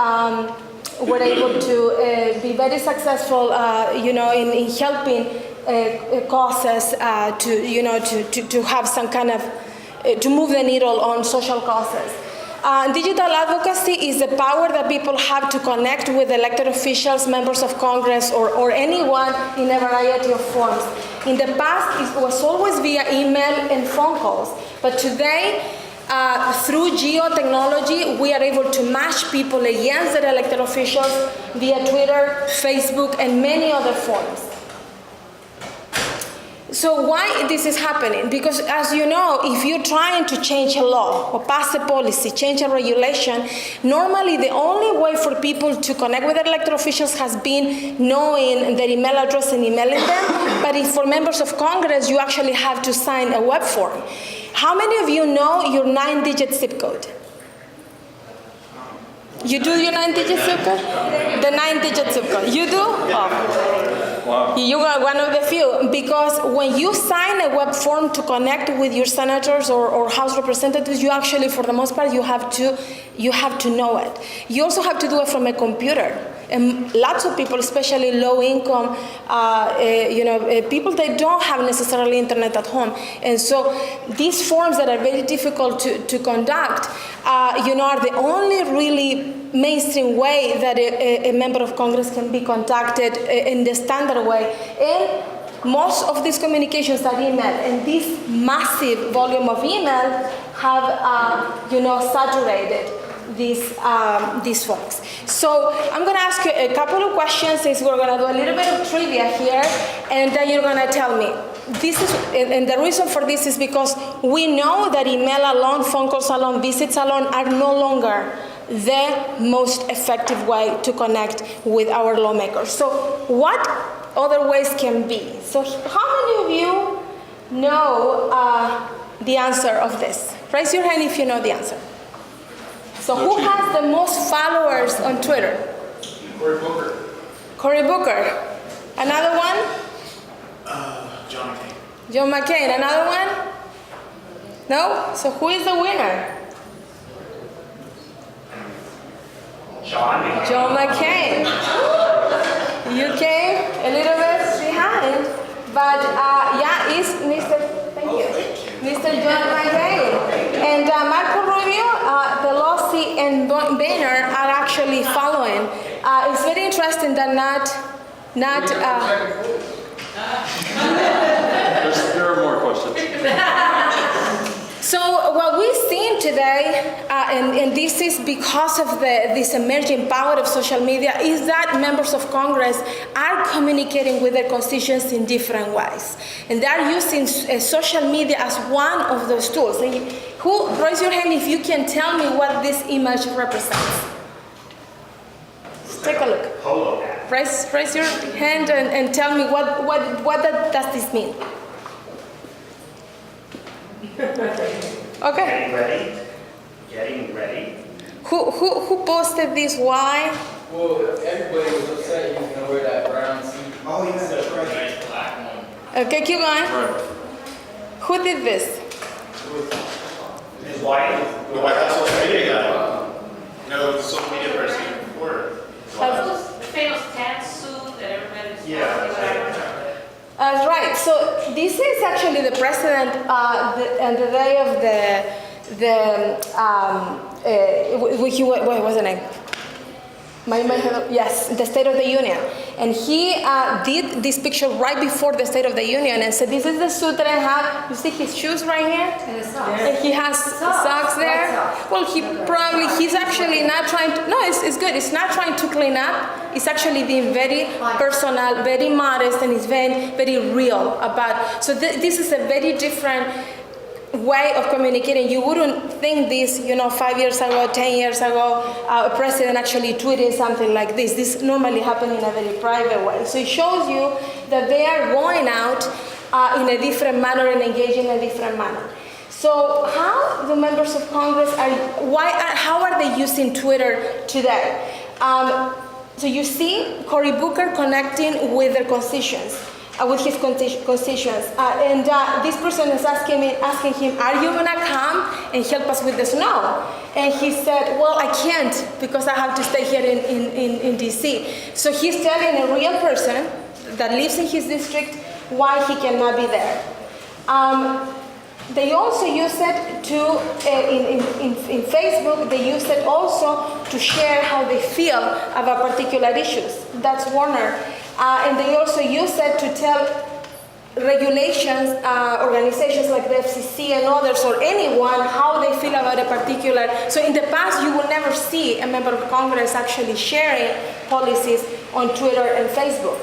were able to be very successful, in helping causes to have some kind of to move the needle on social causes. Digital advocacy is the power that people have to connect with elected officials, members of Congress, or anyone in a variety of forms. In the past, it was always via email and phone calls. But today, through geotechnology, we are able to match people against their elected officials via Twitter, Facebook, and many other forms. So why this is happening? Because as you know, if you're trying to change a law or pass a policy, change a regulation, normally the only way for people to connect with their elected officials has been knowing their email address and emailing them. But if for members of Congress, you actually have to sign a web form. How many of you know your 9-digit zip code? You do your 9-digit zip code? The 9-digit zip code. You do? Oh. Wow. You are one of the few, because when you sign a web form to connect with your senators or House representatives, you actually, for the most part, you have to know it. You also have to do it from a computer. And lots of people, especially low income, people that don't have necessarily internet at home. And so these forms that are very difficult to conduct, are the only really mainstream way that a member of Congress can be contacted in the standard way. And most of these communications are email, and this massive volume of email have, saturated these folks. So I'm going to ask you a couple of questions, since we're going to do a little bit of trivia here, and then you're going to tell me. And the reason for this is because we know that email alone, phone calls alone, visits alone are no longer the most effective way to connect with our lawmakers. So what other ways can be? So how many of you know the answer of this? Raise your hand if you know the answer. So who has the most followers on Twitter? Cory Booker. Cory Booker. Another one? John McCain. John McCain. Another one? No? So who is the winner? John McCain. You came a little bit behind, but it's Mr. John McCain. And Marco Rubio, Pelosi, and Boehner are actually following. It's very interesting that There are more questions. So what we've seen today, and this is because of this emerging power of social media, is that members of Congress are communicating with their constituents in different ways. And they're using social media as one of those tools. Raise your hand if you can tell me what this image represents. Let's take a look. Raise your hand and tell me what does this mean? Okay. Getting ready. Who posted this? Why? Well, everybody was upset he was gonna wear that brown suit. Oh, yeah, that's right. Nice black one. Okay, keep going. Right. Who did this? His wife. The White House social media guy. The social media person before. The famous tan suit that everybody's Right. So this is actually the president on the day of what was the name? Yes, the State of the Union. And he did this picture right before the State of the Union and said, this is the suit that I have. You see his shoes right here? And he has socks there. Well, he's actually not trying to, no, it's good. It's not trying to clean up. It's actually being very personal, very modest, and it's very, very real about, so this is a very different way of communicating. You wouldn't think this, 5 years ago, 10 years ago, a president actually tweeted something like this. This normally happens in a very private way. So it shows you that they are going out in a different manner and engaging in a different manner. So how the members of Congress how are they using Twitter today? So you see Cory Booker connecting with their constituents. With his constituents. And this person is asking him, are you gonna come and help us with the snow? And he said, well, I can't because I have to stay here in DC. So he's telling a real person that lives in his district why he cannot be there. They also use it in Facebook, they use it also to share how they feel about particular issues. That's Warner. And they also use it to tell regulations, organizations like the FCC and others, or anyone, how they feel about a particular. So in the past, you will never see a member of Congress actually sharing policies on Twitter and Facebook.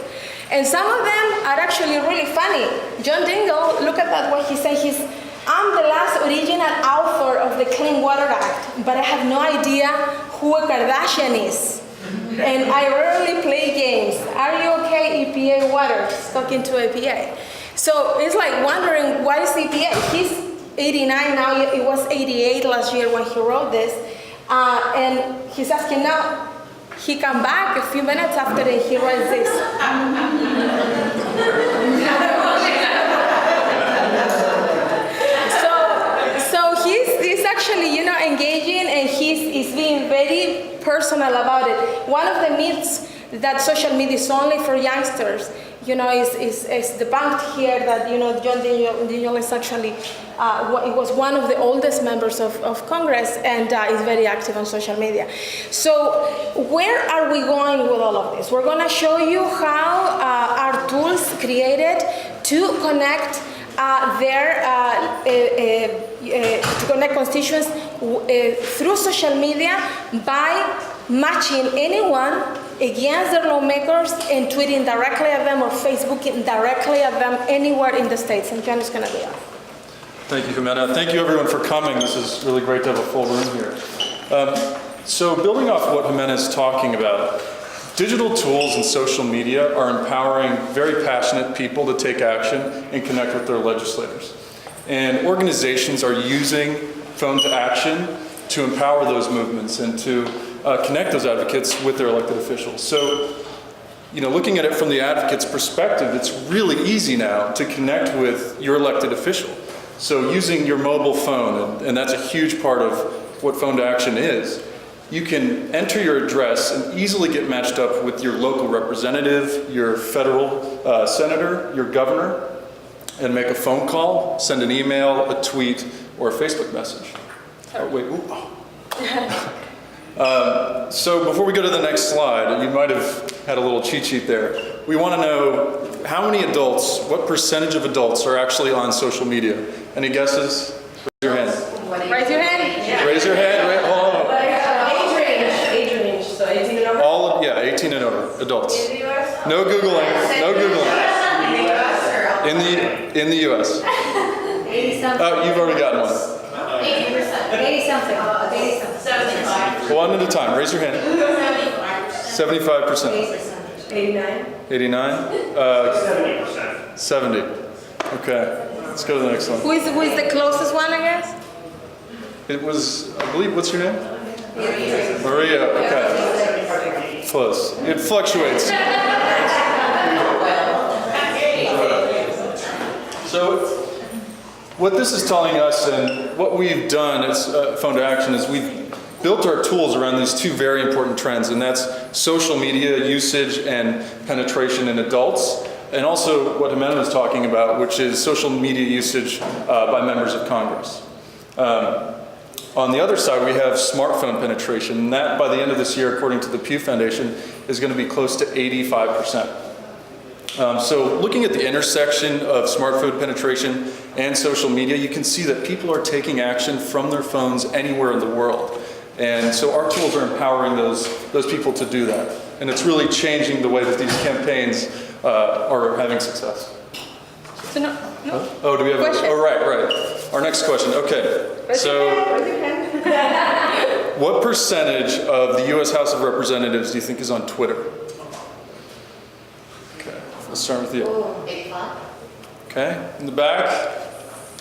And some of them are actually really funny. John Dingell, look at that, what he said. I'm the last original author of the Clean Water Act, but I have no idea who a Kardashian is. And I rarely play games. Are you okay, EPA water? He's talking to EPA. So it's like wondering, what is EPA? He's 89 now, it was 88 last year when he wrote this. And he's asking now, he come back a few minutes after and he writes this. personal about it. One of the myths that social media is only for youngsters, is debunked here, that, John Dingell is actually, he was one of the oldest members of Congress and is very active on social media. So where are we going with all of this? We're going to show you how our tools created to connect to connect constituents through social media by matching anyone against their lawmakers and tweeting directly at them or Facebooking directly at them anywhere in the States. And John is going to be on. Thank you, Jimena. Thank you, everyone, for coming. This is really great to have a full room here. So building off what Jimena is talking about, digital tools and social media are empowering very passionate people to take action and connect with their legislators. And organizations are using Phone to Action to empower those movements and to connect those advocates with their elected officials. So, looking at it from the advocate's perspective, it's really easy now to connect with your elected official. So using your mobile phone, and that's a huge part of what Phone to Action is, you can enter your address and easily get matched up with your local representative, your federal senator, your governor, and make a phone call, send an email, a tweet, or a Facebook message. Oh, wait. So before we go to the next slide, you might have had a little cheat sheet there. We want to know how many adults, what percentage of adults are actually on social media? Any guesses? Raise your hand. Raise your hand. Raise your hand. Hold on. Age range, so 18 and over? All of, 18 and over, adults. In the US? No Googling, no Googling. In the US. 80 something. Oh, you've already gotten one. 80%. 80 something. 80 something. 75. One at a time, raise your hand. 75%. 89? 89? 70%. 70. Okay, let's go to the next one. Who is the closest one, I guess? It was, I believe, what's your name? Maria, okay. Close. It fluctuates. So what this is telling us, and what we've done as Phone to Action, is we've built our tools around these two very important trends, and that's social media usage and penetration in adults, and also what Jimena was talking about, which is social media usage by members of Congress. On the other side, we have smartphone penetration, and that by the end of this year, according to the Pew Foundation, is going to be close to 85%. So looking at the intersection of smartphone penetration and social media, you can see that people are taking action from their phones anywhere in the world. And so our tools are empowering those people to do that. And it's really changing the way that these campaigns are having success. So no. Oh, do we have Question. Oh, right. Our next question. Okay. So what percentage of the U.S. House of Representatives do you think is on Twitter? Okay. Let's start with you. 85. Okay. In the back?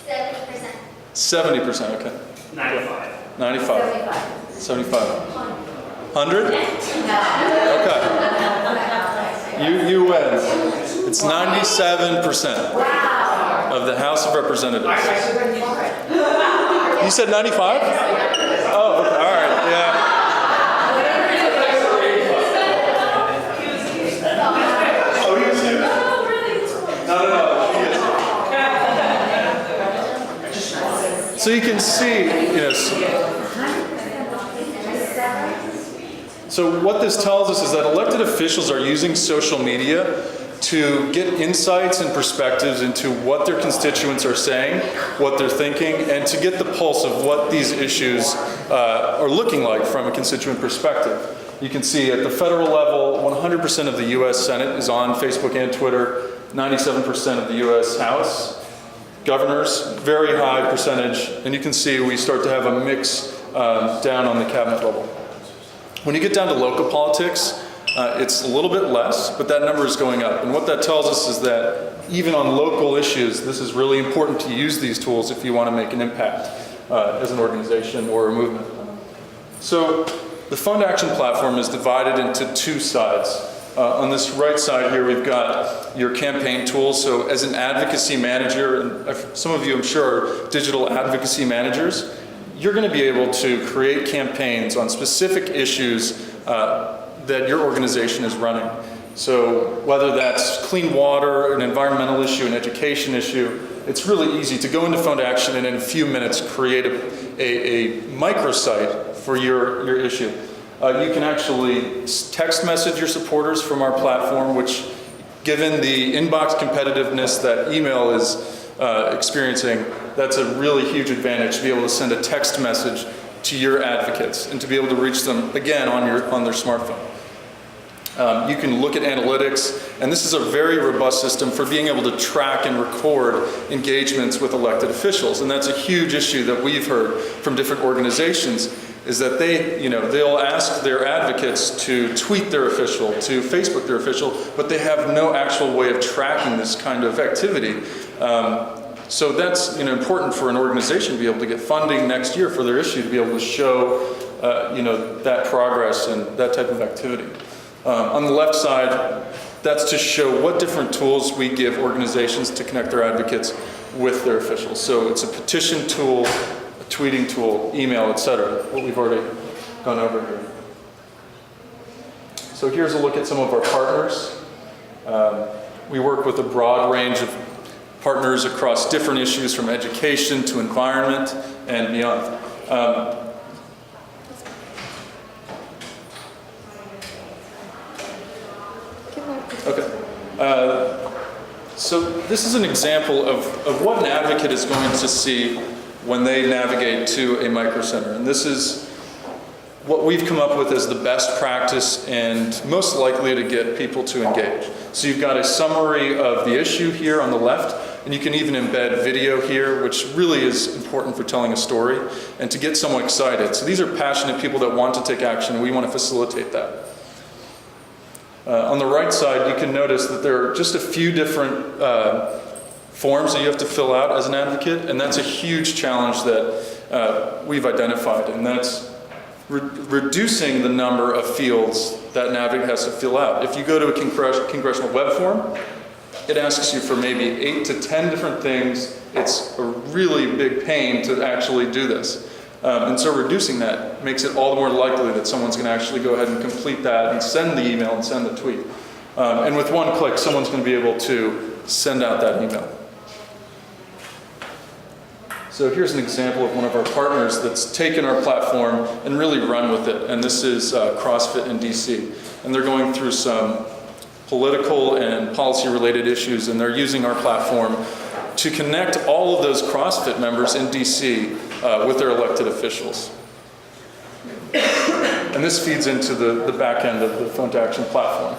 70%. 70%. Okay. 95. 95. 75. 100? Okay. You win. It's 97% of the House of Representatives. You said 95? Oh, okay. All right. Yeah. Oh, he is here. No. So you can see, so what this tells us is that elected officials are using social media to get insights and perspectives into what their constituents are saying, what they're thinking, and to get the pulse of what these issues are looking like from a constituent perspective. You can see at the federal level, 100% of the U.S. Senate is on Facebook and Twitter, 97% of the U.S. House. Governors, very high percentage, and you can see we start to have a mix down on the cabinet level. When you get down to local politics, it's a little bit less, but that number is going up. And what that tells us is that even on local issues, this is really important to use these tools if you want to make an impact as an organization or a movement. So the Phone to Action platform is divided into two sides. On this right side here, we've got your campaign tools. So as an advocacy manager, and some of you I'm sure are digital advocacy managers, you're going to be able to create campaigns on specific issues that your organization is running. So whether that's clean water, an environmental issue, an education issue, it's really easy to go into Phone to Action and in a few minutes create a microsite for your issue. You can actually text message your supporters from our platform, which, given the inbox competitiveness that email is experiencing, that's a really huge advantage to be able to send a text message to your advocates and to be able to reach them, again, on their smartphone. You can look at analytics, and this is a very robust system for being able to track and record engagements with elected officials. And that's a huge issue that we've heard from different organizations, is that they'll ask their advocates to tweet their official, to Facebook their official, but they have no actual way of tracking this kind of activity. So that's important for an organization to be able to get funding next year for their issue, to be able to show that progress and that type of activity. On the left side, that's to show what different tools we give organizations to connect their advocates with their officials. So it's a petition tool, a tweeting tool, email, etc., what we've already gone over here. So here's a look at some of our partners. We work with a broad range of partners across different issues, from education to environment and beyond. Okay. So this is an example of what an advocate is going to see when they navigate to a micro center. And this is what we've come up with as the best practice and most likely to get people to engage. So you've got a summary of the issue here on the left, and you can even embed video here, which really is important for telling a story and to get someone excited. So these are passionate people that want to take action, and we want to facilitate that. On the right side, you can notice that there are just a few different forms that you have to fill out as an advocate, and that's a huge challenge that we've identified, and that's reducing the number of fields that an advocate has to fill out. If you go to a congressional web form, it asks you for maybe 8 to 10 different things. It's a really big pain to actually do this. And so reducing that makes it all the more likely that someone's going to actually go ahead and complete that and send the email and send the tweet. And with one click, someone's going to be able to send out that email. So here's an example of one of our partners that's taken our platform and really run with it. And this is CrossFit in DC. And they're going through some political and policy-related issues, and they're using our platform to connect all of those CrossFit members in DC with their elected officials. And this feeds into the back end of the Phone to Action platform.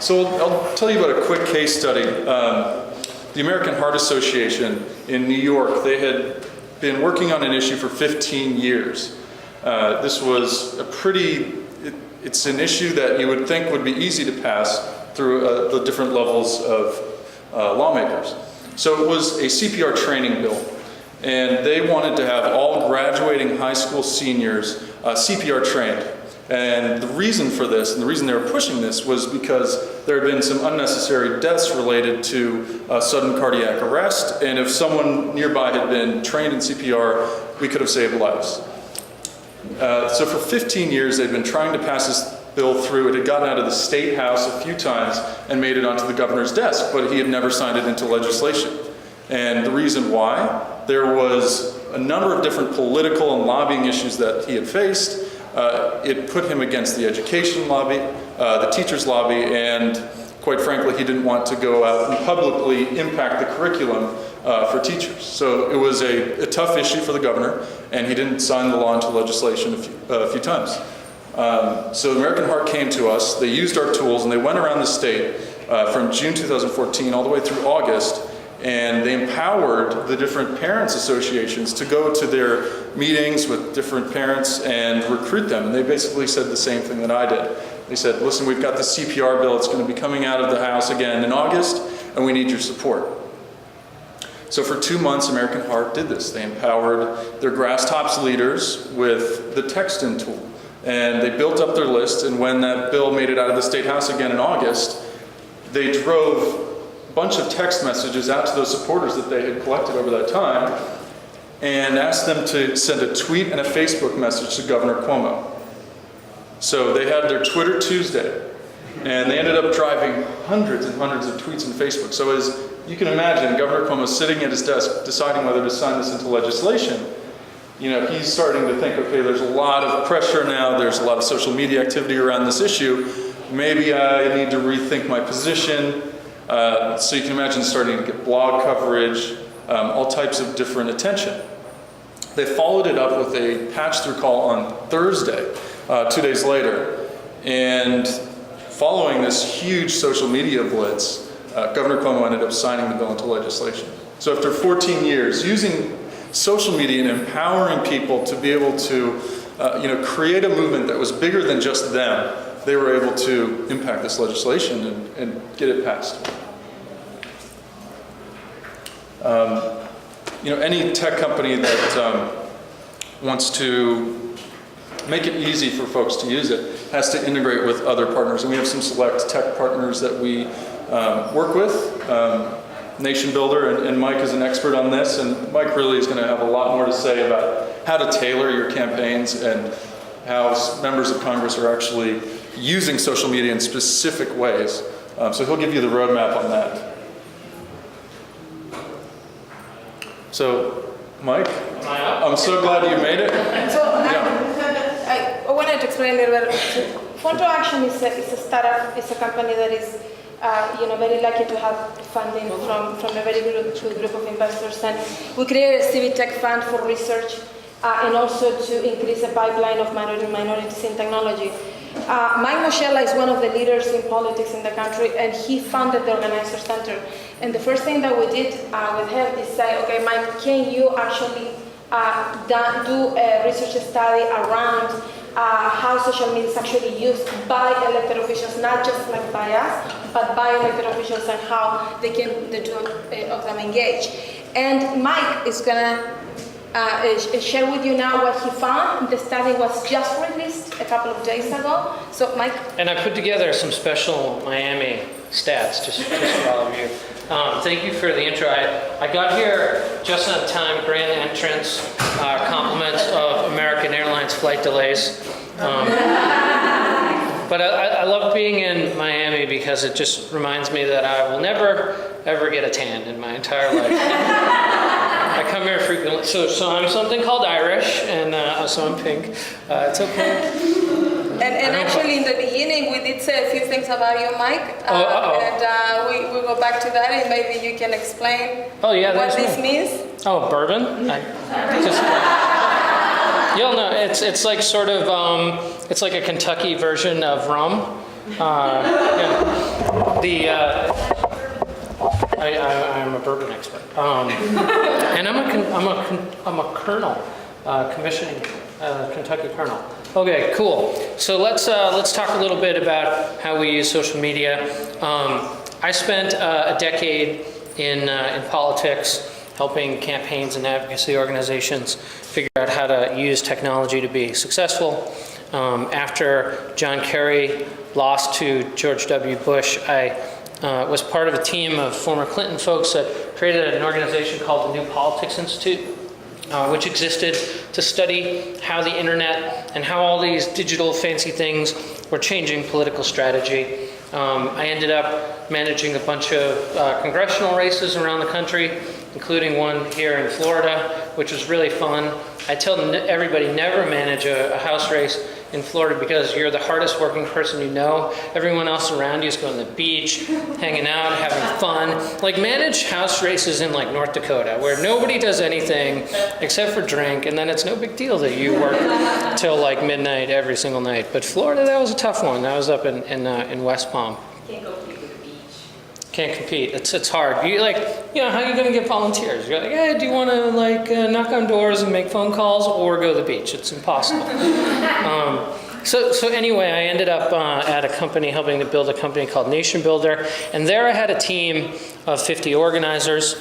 So I'll tell you about a quick case study. The American Heart Association in New York, they had been working on an issue for 15 years. This was it's an issue that you would think would be easy to pass through the different levels of lawmakers. So it was a CPR training bill, and they wanted to have all graduating high school seniors CPR trained. And the reason for this, and the reason they were pushing this, was because there had been some unnecessary deaths related to sudden cardiac arrest, and if someone nearby had been trained in CPR, we could have saved lives. So for 15 years, they'd been trying to pass this bill through. It had gotten out of the State House a few times and made it onto the governor's desk, but he had never signed it into legislation. And the reason why, there was a number of different political and lobbying issues that he had faced. It put him against the education lobby, the teachers lobby, and quite frankly, he didn't want to go out and publicly impact the curriculum for teachers. So it was a tough issue for the governor, and he didn't sign the law into legislation a few times. So American Heart came to us, they used our tools, and they went around the state from June 2014 all the way through August, and they empowered the different parents associations to go to their meetings with different parents and recruit them. And they basically said the same thing that I did. They said, listen, we've got the CPR bill, it's going to be coming out of the House again in August, and we need your support. So for 2 months, American Heart did this. They empowered their grass tops leaders with the text-in tool. And they built up their list, and when that bill made it out of the State House again in August, they drove a bunch of text messages out to those supporters that they had collected over that time, and asked them to send a tweet and a Facebook message to Governor Cuomo. So they had their Twitter Tuesday, and they ended up driving hundreds and hundreds of tweets and Facebook. So as you can imagine, Governor Cuomo sitting at his desk deciding whether to sign this into legislation. You know, he's starting to think, okay, there's a lot of pressure now, there's a lot of social media activity around this issue. Maybe I need to rethink my position. So you can imagine starting to get blog coverage, all types of different attention. They followed it up with a patch-through call on Thursday, 2 days later. And following this huge social media blitz, Governor Cuomo ended up signing the bill into legislation. So after 14 years, using social media and empowering people to be able to create a movement that was bigger than just them, they were able to impact this legislation and get it passed. Any tech company that wants to make it easy for folks to use it has to integrate with other partners. And we have some select tech partners that we work with. Nation Builder, and Mike is an expert on this, and Mike really is going to have a lot more to say about how to tailor your campaigns and how members of Congress are actually using social media in specific ways. So he'll give you the roadmap on that. So, Mike, I'm so glad you made it. So I wanted to explain a little bit. Photo Action is a startup. It's a company that is very lucky to have funding from a very good group of investors. And we created a civic tech fund for research and also to increase the pipeline of minorities in technology. Mike Moschella is one of the leaders in politics in the country, and he founded the Organizer Center. And the first thing that we did with him is say, okay, Mike, can you actually do a research study around how social media is actually used by elected officials, not just like by us, but by elected officials, and how the two of them engage. And Mike is gonna share with you now what he found. The study was just released a couple of days ago. So Mike. And I put together some special Miami stats just for all of you. Thank you for the intro. I got here just on time, grand entrance, compliments of American Airlines flight delays. But I love being in Miami because it just reminds me that I will never, ever get a tan in my entire life. I come here frequently. So I'm something called Irish, and so I'm pink. It's okay. And actually, in the beginning, we did say a few things about you, Mike. And we'll go back to that, and maybe you can explain what this means. Oh, bourbon? You'll know, it's like sort of, it's like a Kentucky version of rum. I'm a bourbon expert. And I'm a colonel, commissioning Kentucky colonel. Okay, cool. So let's talk a little bit about how we use social media. I spent a decade in politics, helping campaigns and advocacy organizations figure out how to use technology to be successful. After John Kerry lost to George W. Bush, I was part of a team of former Clinton folks that created an organization called the New Politics Institute, which existed to study how the internet and how all these digital fancy things were changing political strategy. I ended up managing a bunch of congressional races around the country, including one here in Florida, which was really fun. I tell everybody never manage a House race in Florida because you're the hardest working person you know. Everyone else around you is going to the beach, hanging out, having fun. Like manage House races in like North Dakota, where nobody does anything except for drink, and then it's no big deal that you work till like midnight every single night. But Florida, that was a tough one. That was up in West Palm. Can't go compete with the beach. Can't compete. It's hard. How are you going to get volunteers? You're like, hey, do you want to knock on doors and make phone calls or go to the beach? It's impossible. So anyway, I ended up at a company helping to build a company called Nation Builder, and there I had a team of 50 organizers.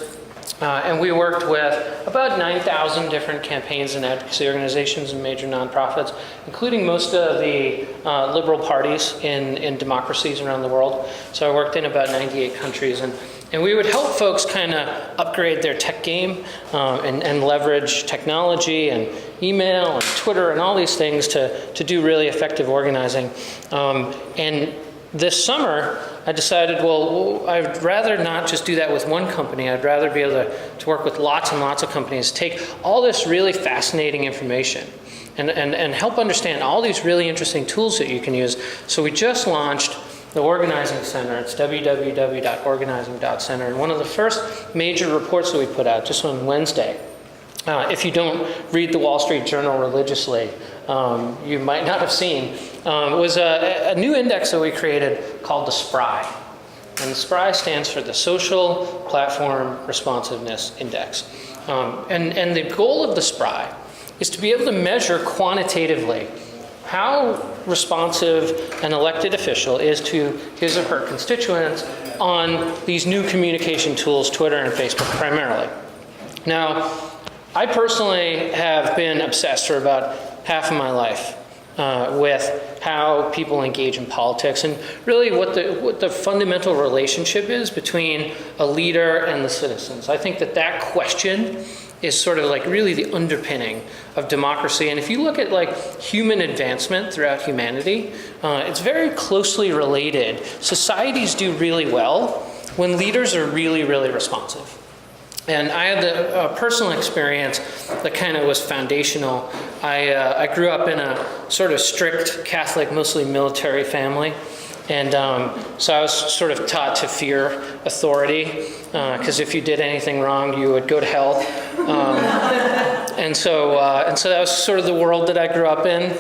And we worked with about 9,000 different campaigns and advocacy organizations and major nonprofits, including most of the liberal parties in democracies around the world. So I worked in about 98 countries, and And we would help folks kind of upgrade their tech game and leverage technology and email and Twitter and all these things to do really effective organizing. And this summer, I decided, well, I'd rather not just do that with one company. I'd rather be able to work with lots and lots of companies, take all this really fascinating information and help understand all these really interesting tools that you can use. So we just launched the Organizing Center. It's www.organizing.center. And one of the first major reports that we put out just on Wednesday, if you don't read the Wall Street Journal religiously, you might not have seen, was a new index that we created called the SPRI. And the SPRI stands for the Social Platform Responsiveness Index. And the goal of the SPRI is to be able to measure quantitatively how responsive an elected official is to his or her constituents on these new communication tools, Twitter and Facebook primarily. Now, I personally have been obsessed for about half of my life with how people engage in politics and really what the fundamental relationship is between a leader and the citizens. I think that question is sort of like really the underpinning of democracy. And if you look at like human advancement throughout humanity, it's very closely related. Societies do really well when leaders are really, really responsive. And I had a personal experience that kind of was foundational. I grew up in a sort of strict Catholic, mostly military family. And so I was sort of taught to fear authority, because if you did anything wrong, you would go to hell. And so that was sort of the world that I grew up in.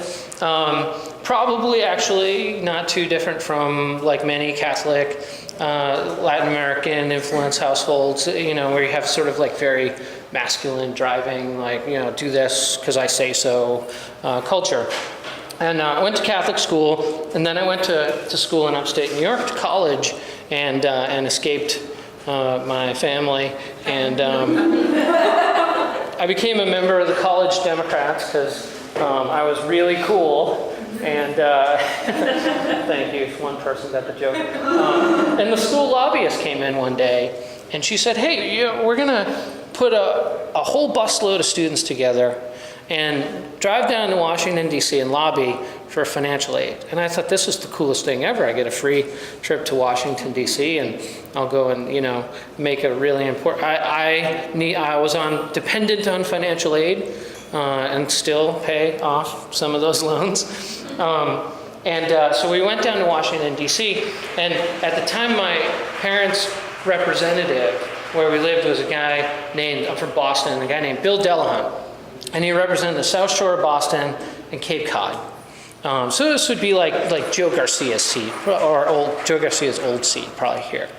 Probably actually not too different from like many Catholic, Latin American influence households, where you have sort of like very masculine driving, like, do this because I say so culture. And I went to Catholic school, and then I went to school in upstate New York, to college, and escaped my family. And I became a member of the College Democrats because I was really cool. And thank you, one person got the joke. And the school lobbyist came in one day, and she said, hey, we're going to put a whole busload of students together and drive down to Washington, D.C. and lobby for financial aid. And I thought, this is the coolest thing ever. I get a free trip to Washington, D.C., and I'll go and, make a really important... I was dependent on financial aid and still pay off some of those loans. So we went down to Washington, D.C., and at the time, my parents' representative, where we lived, was a guy named, I'm from Boston, a guy named Bill Delahunt. And he represented the South Shore of Boston and Cape Cod. So this would be like Joe Garcia's seat, or Joe Garcia's old seat, probably here.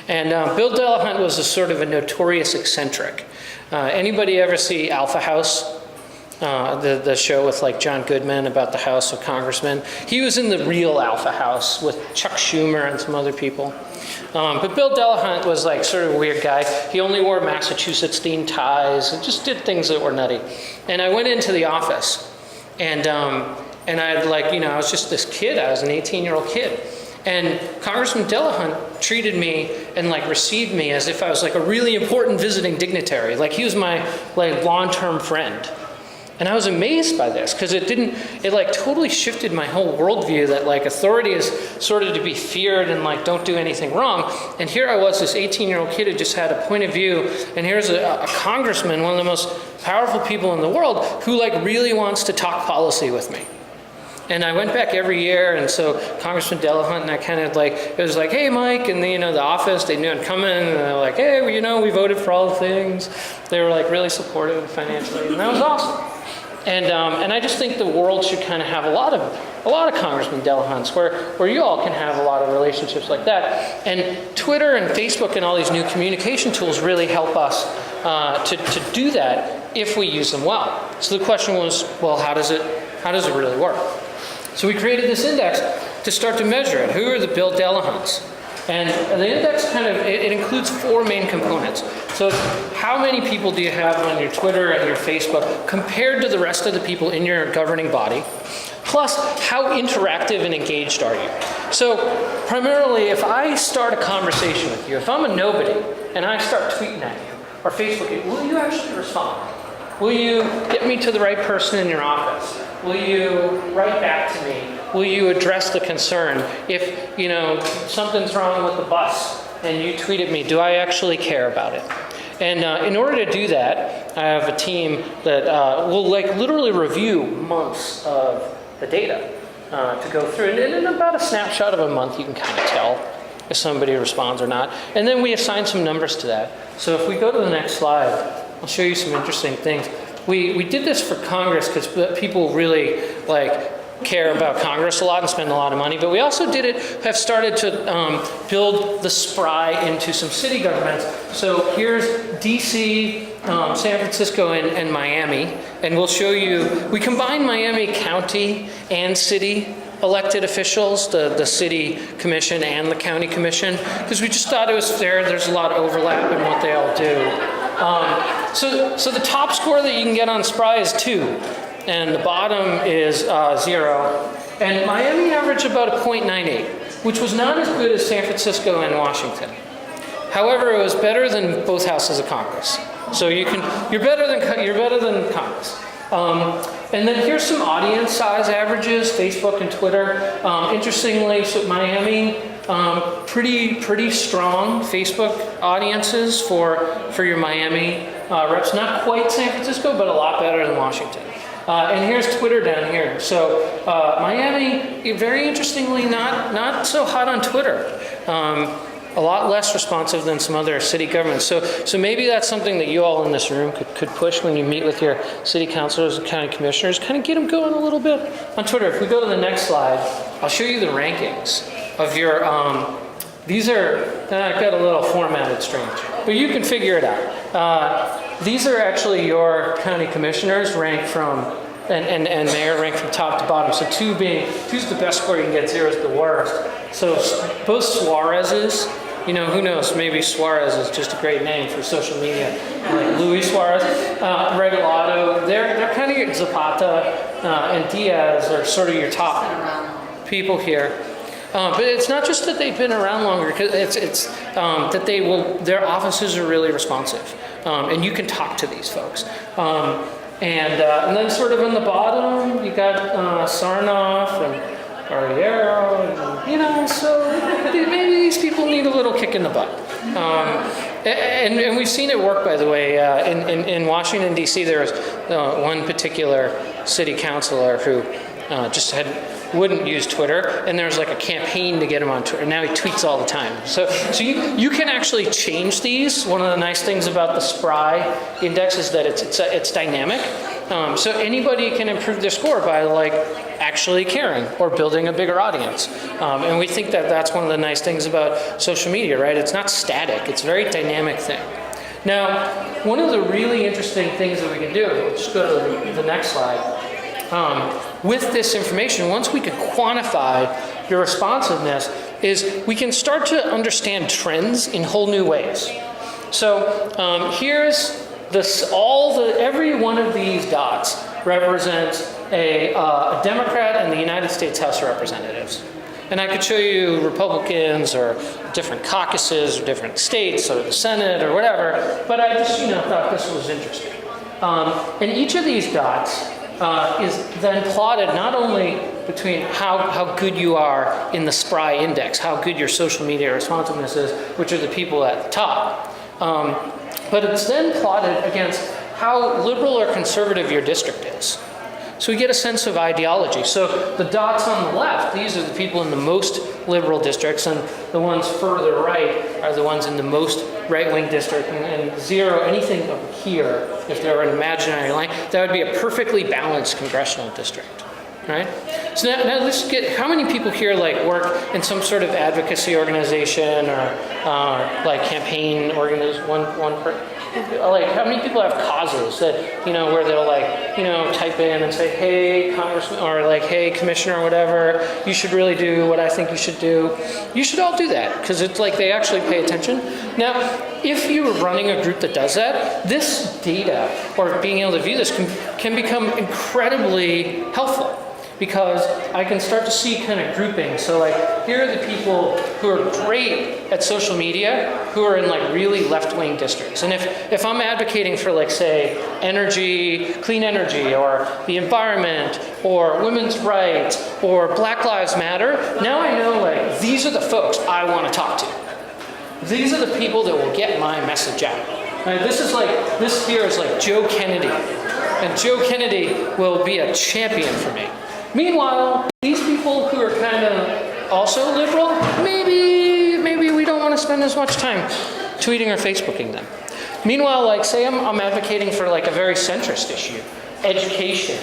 And Bill Delahunt was a sort of a notorious eccentric. Anybody ever see Alpha House? The show with like John Goodman about the House of Congressmen. He was in the real Alpha House with Chuck Schumer and some other people. But Bill Delahunt was like sort of a weird guy. He only wore Massachusetts-themed ties and just did things that were nutty. And I went into the office, and I was just this kid. I was an 18-year-old kid. And Congressman Delahunt treated me and received me as if I was like a really important visiting dignitary. Like he was my long-term friend. And I was amazed by this because it totally shifted my whole worldview that authority is sort of to be feared and don't do anything wrong. And here I was, this 18-year-old kid who just had a point of view, and here's a congressman, one of the most powerful people in the world, who really wants to talk policy with me. And I went back every year, and so Congressman Delahunt and I kind of it was like, hey, Mike, and the office, they knew I'd come in, and they're like, hey, we voted for all the things. They were really supportive financially, and that was awesome. And I just think the world should kind of have a lot of Congressman Delahunts where you all can have a lot of relationships like that. And Twitter and Facebook and all these new communication tools really help us to do that if we use them well. So the question was, well, how does it really work? So we created this index to start to measure it. Who are the Bill Delahunts? And the index it includes 4 main components. So how many people do you have on your Twitter and your Facebook compared to the rest of the people in your governing body? Plus, how interactive and engaged are you? So primarily, if I start a conversation with you, if I'm a nobody and I start tweeting at you or Facebooking, will you actually respond? Will you get me to the right person in your office? Will you write back to me? Will you address the concern? If, something's wrong with the bus and you tweeted me, do I actually care about it? And in order to do that, I have a team that will literally review months of the data to go through. And in about a snapshot of a month, you can kind of tell if somebody responds or not. And then we assign some numbers to that. So if we go to the next slide, I'll show you some interesting things. We did this for Congress because people really care about Congress a lot and spend a lot of money, but we also have started to build the SPRI into some city governments. So here's DC, San Francisco, and Miami, and we'll show you, we combine Miami County and city elected officials, the city commission and the county commission, because we just thought it was fair. There's a lot of overlap in what they all do. So the top score that you can get on SPRI is 2. And the bottom is 0. And Miami averaged about a 0.98, which was not as good as San Francisco and Washington. However, it was better than both houses of Congress. So you're better than Congress. And then here's some audience size averages, Facebook and Twitter. Interestingly, so Miami, pretty strong Facebook audiences for your Miami reps. Not quite San Francisco, but a lot better than Washington. And here's Twitter down here. So Miami, very interestingly, not so hot on Twitter. A lot less responsive than some other city governments. So maybe that's something that you all in this room could push when you meet with your city councilors and county commissioners. Kind of get them going a little bit on Twitter. If we go to the next slide, I'll show you the rankings of your. These are I've got a little formatted strange, but you can figure it out. These are actually your county commissioners ranked from, and mayor ranked from top to bottom. So 2's the best score you can get, 0 is the worst. So both Suarez's, who knows, maybe Suarez is just a great name for social media, like Luis Suarez, Regalado, they're kind of Zapata and Diaz are sort of your top people here. But it's not just that they've been around longer, it's that their offices are really responsive. And you can talk to these folks. And then sort of in the bottom, you got Sarnoff and Barriero, and, so maybe these people need a little kick in the butt. And we've seen it work, by the way. In Washington, D.C., there was one particular city councilor who just wouldn't use Twitter, and there was a campaign to get him on Twitter. Now he tweets all the time. So you can actually change these. One of the nice things about the SPRI index is that it's dynamic. So anybody can improve their score by actually caring or building a bigger audience. And we think that that's one of the nice things about social media, right? It's not static. It's a very dynamic thing. Now, one of the really interesting things that we can do, just go to the next slide, with this information, once we can quantify your responsiveness, is we can start to understand trends in whole new ways. So here's every one of these dots represents a Democrat in the United States House of Representatives. And I could show you Republicans or different caucuses or different states or the Senate or whatever, but I just thought this was interesting. And each of these dots is then plotted not only between how good you are in the SPRI index, how good your social media responsiveness is, which are the people at the top, but it's then plotted against how liberal or conservative your district is. So we get a sense of ideology. So the dots on the left, these are the people in the most liberal districts, and the ones further right are the ones in the most right-wing district, and 0, anything up here, if there were an imaginary line, that would be a perfectly balanced congressional district, right? So now let's get, how many people here work in some sort of advocacy organization or campaign organization, how many people have causes that, where they'll type in and say, hey, congressman, or hey, commissioner, or whatever, you should really do what I think you should do. You should all do that, because it's they actually pay attention. Now, if you're running a group that does that, this data, or being able to view this, can become incredibly helpful. because I can start to see kind of grouping. So like, here are the people who are great at social media, who are in like really left-wing districts. And if I'm advocating for like, say, energy, clean energy, or the environment, or women's rights, or Black Lives Matter, now I know like, these are the folks I want to talk to. These are the people that will get my message out. Right, this here is like Joe Kennedy. And Joe Kennedy will be a champion for me. Meanwhile, these people who are kind of also liberal, maybe we don't want to spend as much time tweeting or Facebooking them. Meanwhile, like say I'm advocating for like a very centrist issue, education,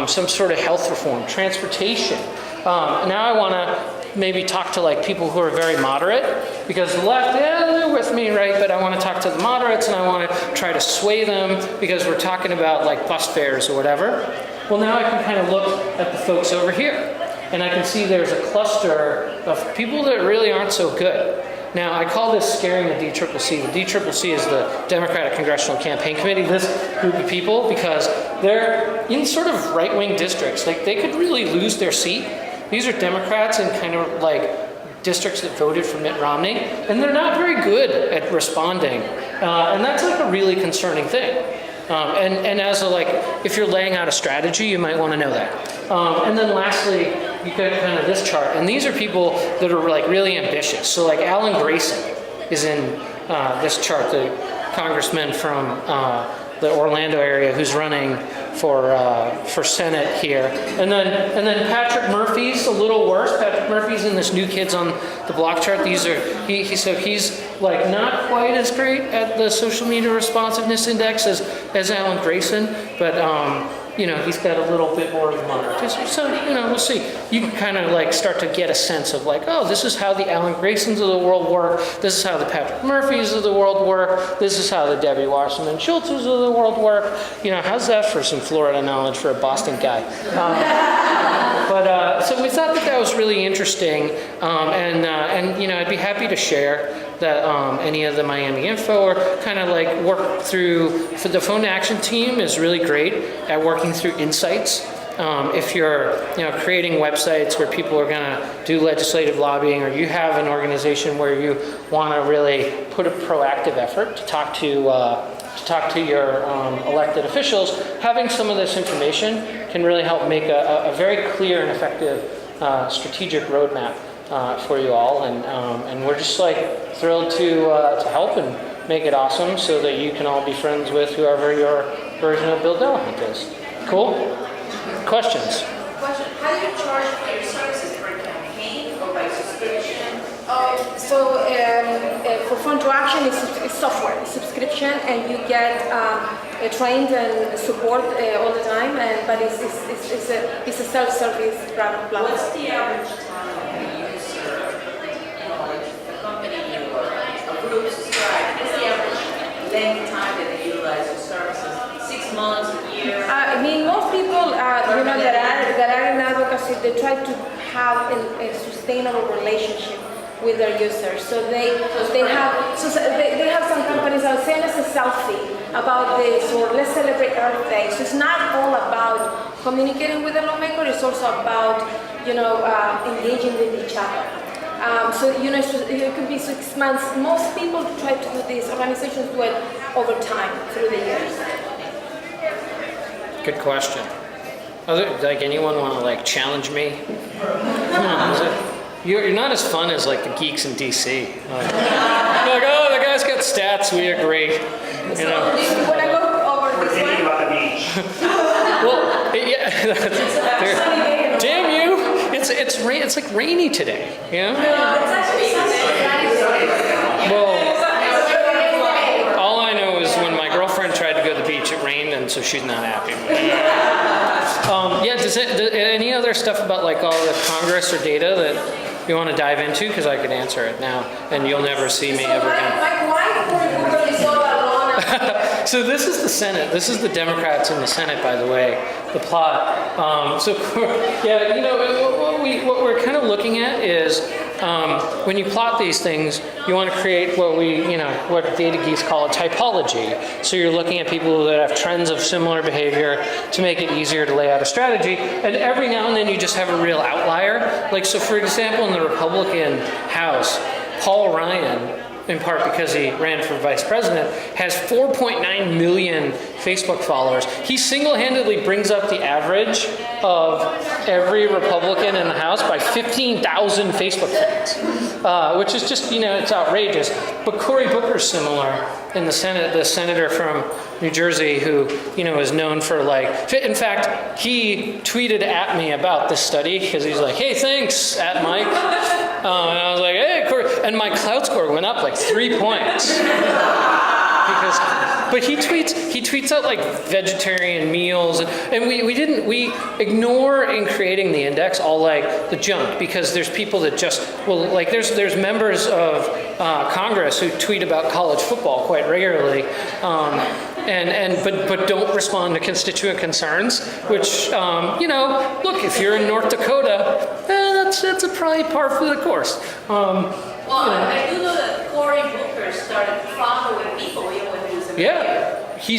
some sort of health reform, transportation. Now I want to maybe talk to like people who are very moderate, because the left, yeah, they're with me, right? But I want to talk to the moderates, and I want to try to sway them because we're talking about like bus fares or whatever. Well, now I can kind of look at the folks over here, and I can see there's a cluster of people that really aren't so good. Now, I call this scaring the DCCC. The DCCC is the Democratic Congressional Campaign Committee, this group of people, because they're in sort of right-wing districts. Like, they could really lose their seat. These are Democrats in kind of like districts that voted for Mitt Romney, and they're not very good at responding. And that's like a really concerning thing. And as a, like, if you're laying out a strategy, you might want to know that. And then lastly, you get kind of this chart. And these are people that are like really ambitious. So like Alan Grayson is in this chart, the congressman from the Orlando area who's running for Senate here. And then Patrick Murphy's a little worse. Patrick Murphy's in this New Kids on the Block chart. These are, so he's like not quite as great at the social media responsiveness index as Alan Grayson, but you know, he's got a little bit more of a moderate. So, you know, we'll see. You can kind of like start to get a sense of like, oh, this is how the Alan Graysons of the world work. This is how the Patrick Murphys of the world work. This is how the Debbie Wasserman Schultzes of the world work. You know, how's that for some Florida knowledge for a Boston guy? So we thought that was really interesting, and you know, I'd be happy to share that any of the Miami info, or kind of like work through. For the Phone Action team is really great at working through insights. If you're, you know, creating websites where people are going to do legislative lobbying, or you have an organization where you want to really put a proactive effort to talk to your elected officials, having some of this information can really help make a very clear and effective strategic roadmap for you all. And we're just like thrilled to help and make it awesome so that you can all be friends with whoever your version of Bill Delahunt is. Cool? Questions? Question, how do you charge for your services, per campaign or by subscription? For Phone to Action, it's software, subscription, and you get trained and support all the time. But it's a self-service platform. What's the average time of a user, you know, like the company you work, a group subscribe? What's the average length of time that they utilize your services? 6 months, a year? I mean, most people, you know, that are in advocacy, they try to have a sustainable relationship with their users. So they have some companies that will send us a selfie about this, or let's celebrate Earth Day. So it's not all about communicating with the lawmaker, it's also about, you know, engaging with each other. So, you know, it could be 6 months. Most people try to do this, organizations do it over time, through the years. Good question. Like, anyone want to like challenge me? Come on, you're not as fun as like the geeks in DC. Like, oh, the guy's got stats. We agree. You know. When I go over We're this thinking one, about the beach. Well, yeah. Damn you! It's rain. It's like rainy today. Yeah. No, it's actually Sunday. Well, all I know is when my girlfriend tried to go to the beach, it rained, and so she's not happy. Yeah. Does any other stuff about like all the Congress or data that you want to dive into? Because I could answer it now, and you'll never see me ever again. why is all that So this is the Senate. This is the Democrats in the Senate, by the way, the plot. Yeah, you know, what we're kind of looking at is when you plot these things, you want to create what data geeks call a typology. So you're looking at people that have trends of similar behavior to make it easier to lay out a strategy. And every now and then you just have a real outlier. Like, so for example, in the Republican House, Paul Ryan, in part because he ran for vice president, has 4.9 million Facebook followers. He single-handedly brings up the average of every Republican in the House by 15,000 Facebook fans, which is just, it's outrageous. But Cory Booker's similar in the Senate, the senator from New Jersey who, is known for in fact, he tweeted at me about this study because he's like, hey, thanks, at Mike. And I was like, hey, Cory. And my cloud score went up like 3 points. But he tweets out like vegetarian meals, and we ignore in creating the index all like the junk, because there's people that just, there's members of Congress who tweet about college football quite regularly, but don't respond to constituent concerns, which, look, if you're in North Dakota, that's a probably par for the course. I do know that Cory Booker started following people even when he was in the mayor. He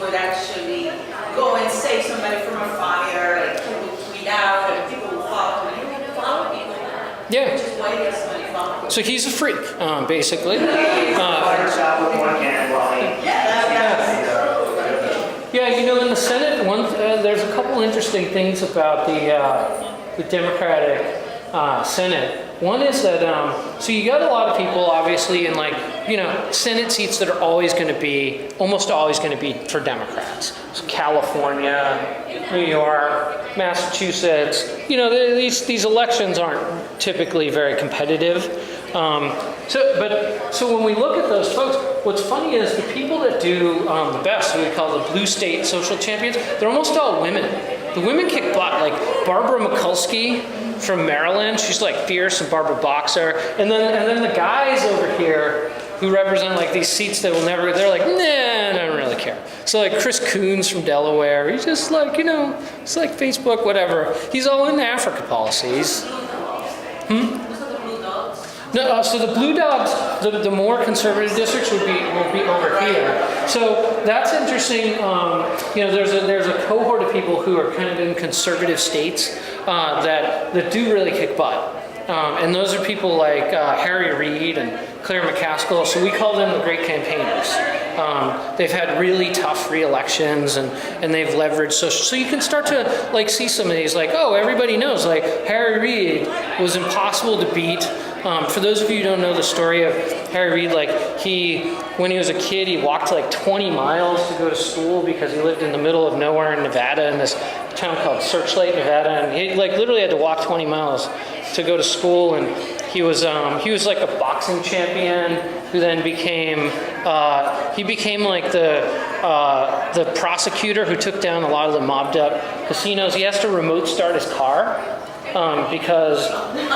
would actually go and save somebody from a fire, and he would tweet out, and people would follow him. He would follow people now. Yeah. Which is why he has so many followers. So he's a freak, basically. In the Senate, there's a couple interesting things about the Democratic Senate. One is that, so you got a lot of people, obviously, in Senate seats that are almost always going to be for Democrats. So California, New York, Massachusetts. These elections aren't typically very competitive. So when we look at those folks, what's funny is the people that do the best, who we call the blue state social champions, they're almost all women. The women kick butt, like Barbara Mikulski from Maryland. She's like fierce, and Barbara Boxer. And then the guys over here who represent like these seats that will never, they're like, nah, I don't really care. So like Chris Coons from Delaware, he's just like, it's like Facebook, whatever. He's all into Africa policies. No, so the Blue Dogs, the more conservative districts will be over here. So that's interesting. There's a cohort of people who are kind of in conservative states that do really kick butt. And those are people like Harry Reid and Claire McCaskill. So we call them the great campaigners. They've had really tough re-elections, and they've leveraged social. So you can start to see some of these, everybody knows, Harry Reid was impossible to beat. For those of you who don't know the story of Harry Reid, when he was a kid, he walked 20 miles to go to school because he lived in the middle of nowhere in Nevada, in this town called Searchlight, Nevada, and he literally had to walk 20 miles to go to school. And he was like a boxing champion who then became the prosecutor who took down a lot of the mobbed up casinos. He has to remote start his car. Because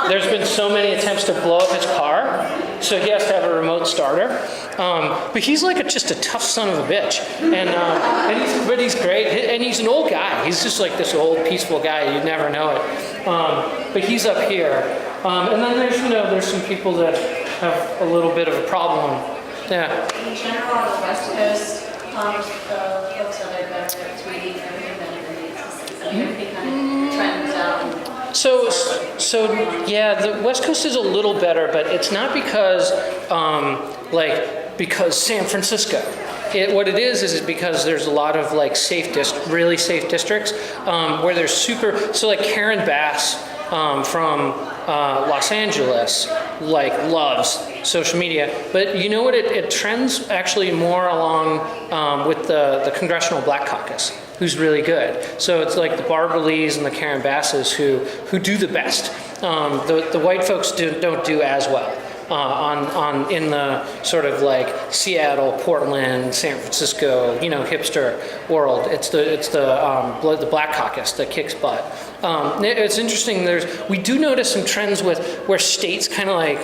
there's been so many attempts to blow up his car, so he has to have a remote starter. But he's just a tough son of a bitch, but he's great, and he's an old guy. He's just like this old peaceful guy. You'd never know it. But he's up here, and then there's some people that have a little bit of a problem. Yeah. In general, on the West Coast, folks are like better at tweeting everything better than they exist. Everything kind of trends out. So yeah, the West Coast is a little better, but it's not because because San Francisco. What it is because there's a lot of really safe districts where there's so Karen Bass from Los Angeles loves social media, but you know what? It trends actually more along with the Congressional Black Caucus, who's really good. So it's like the Barbara Lees and the Karen Basses who do the best. The white folks don't do as well in the sort of Seattle, Portland, San Francisco, hipster world. It's the Black Caucus that kicks butt. It's interesting. We do notice some trends where states kind of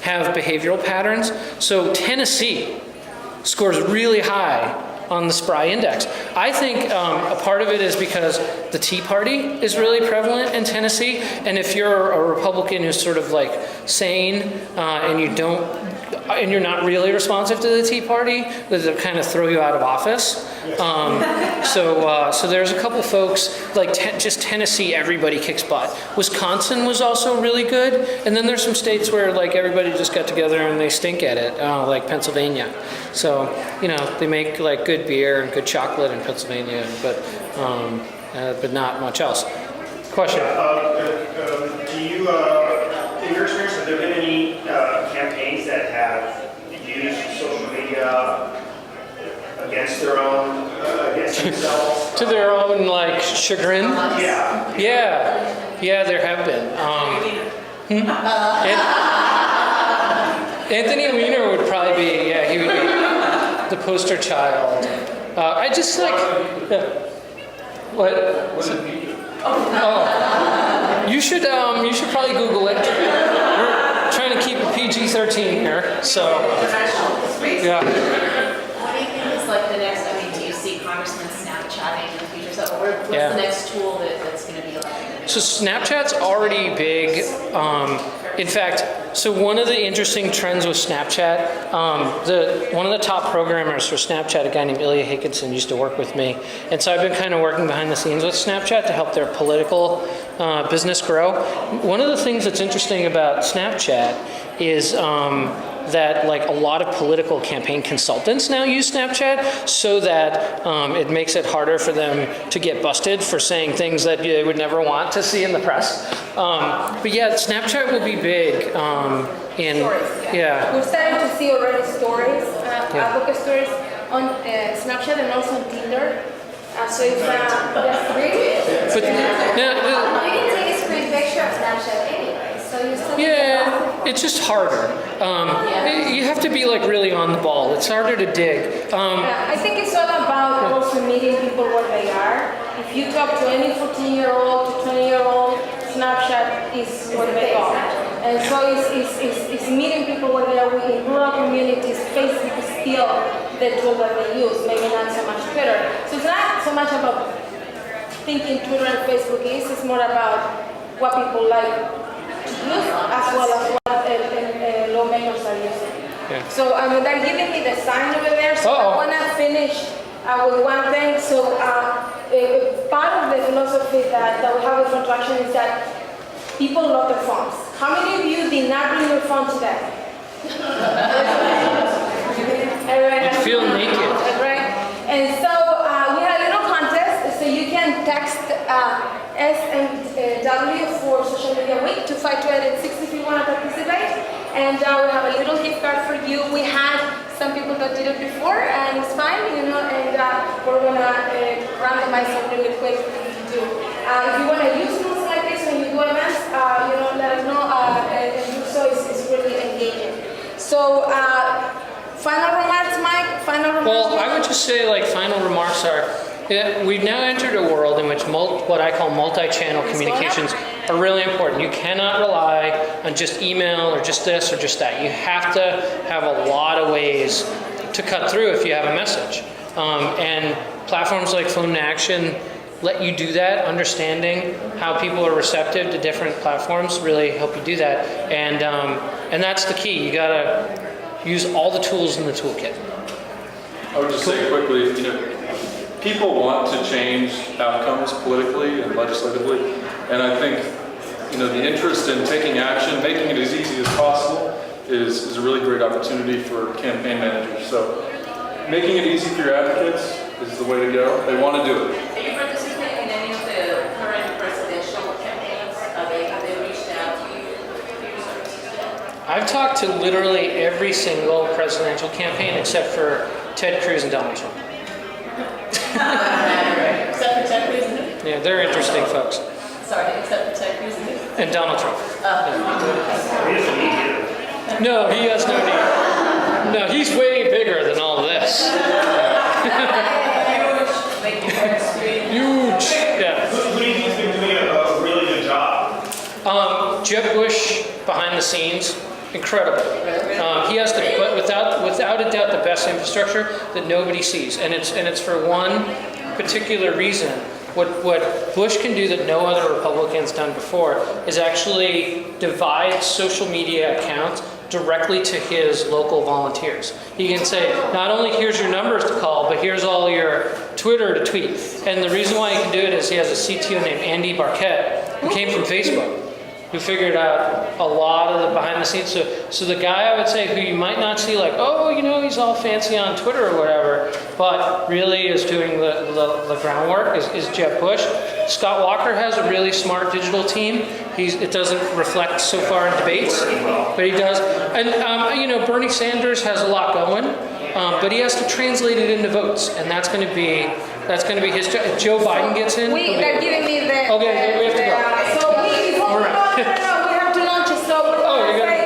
have behavioral patterns. So Tennessee scores really high on the SPRI index. I think a part of it is because the Tea Party is really prevalent in Tennessee, and if you're a Republican who's sort of like sane and you're not really responsive to the Tea Party, they'll kind of throw you out of office. So there's a couple folks, like just Tennessee, everybody kicks butt. Wisconsin was also really good, and then there's some states where like everybody just got together and they stink at it, like Pennsylvania. So, they make like good beer and good chocolate in Pennsylvania, but not much else. Question? Do you, in your experience, have there been any campaigns that have used social media against their own, against themselves? To their own like chagrin? Yeah. Yeah, there have been. Anthony Weiner would probably be, he would be the poster child. I just like, what? Oh, you should probably Google it. We're trying to keep it PG-13 here, so. Yeah. What do you think is like the next, do you see Congressman Snapchatting in the future? So what's the next tool that's going to be like? So Snapchat's already big. In fact, so one of the interesting trends with Snapchat, one of the top programmers for Snapchat, a guy named Ilya Hickinson, used to work with me. And so I've been kind of working behind the scenes with Snapchat to help their political business grow. One of the things that's interesting about Snapchat is that like a lot of political campaign consultants now use Snapchat so that it makes it harder for them to get busted for saying things that they would never want to see in the press. But yeah, Snapchat will be big in Stories, yeah. We're starting to see already stories, advocate stories on Snapchat and also on Tinder. So it's that's really. But now, you can take a screen picture of Snapchat anyway, so you still. yeah, it's just harder. You have to be like really on the ball. It's harder to dig. I think it's all about also meeting people where they are. If you talk to any 14-year-old to 20-year-old, Snapchat is where they are. And so it's meeting people where they are. In rural communities, Facebook is still the tool that they use, maybe not so much Twitter. So it's not so much about thinking Twitter and Facebook is, it's more about what people like to use as well as what lawmakers are using. Yeah. So they're giving me the sign over there, so I want to finish with one thing. So part of the philosophy that we have with Contraction is that people love their phones. How many of you did not bring your phone today? You feel naked. Right? And so we had a little contest, so you can text SMW for Social Media Week to 52886 if you want to participate. And we have a little gift card for you. We had some people that did it before, and it's fine, and we're going to randomize it really quick to do. If you want to use tools like this when you do events, let us know, and do so is really engaging. So, final remarks, Mike? Final remarks? Well, I would just say like final remarks are, we've now entered a world in which what I call multi-channel communications are really important. You cannot rely on just email or just this or just that. You have to have a lot of ways to cut through if you have a message. And platforms like Phone to Action let you do that. Understanding how people are receptive to different platforms really help you do that. And that's the key. You gotta use all the tools in the toolkit. I would just say quickly, people want to change outcomes politically and legislatively, and I think, the interest in taking action, making it as easy as possible, is a really great opportunity for campaign managers. So, making it easy for your advocates is the way to go. They want to do it. Are you participating in any of the current presidential campaigns? Have they reached out to you for your services? I've talked to literally every single presidential campaign except for Ted Cruz and Donald Trump. Except for Ted Cruz and Yeah, they're interesting folks. Sorry, except for Ted Cruz And Donald Trump. He doesn't need you. No, he has no need. No, he's way bigger than all this. Huge. Yeah. Who do you think's been doing a really good job? Jeb Bush behind the scenes, incredible. He has the, without a doubt, the best infrastructure that nobody sees, and it's for one particular reason. What Bush can do that no other Republican's done before is actually divide social media accounts directly to his local volunteers. He can say, not only here's your numbers to call, but here's all your Twitter to tweet. And the reason why he can do it is he has a CTO named Andy Barquette, who came from Facebook, who figured out a lot of the behind the scenes. So the guy I would say who you might not see like, oh, you know, he's all fancy on Twitter or whatever, but really is doing the groundwork is Jeb Bush. Scott Walker has a really smart digital team. It doesn't reflect so far in debates, but he does. And, you know, Bernie Sanders has a lot going, but he has to translate it into votes, and that's going to be his job. If Joe Biden gets in. They're giving me the. Okay, we have to go. So we have to launch it. So Oh, you're gonna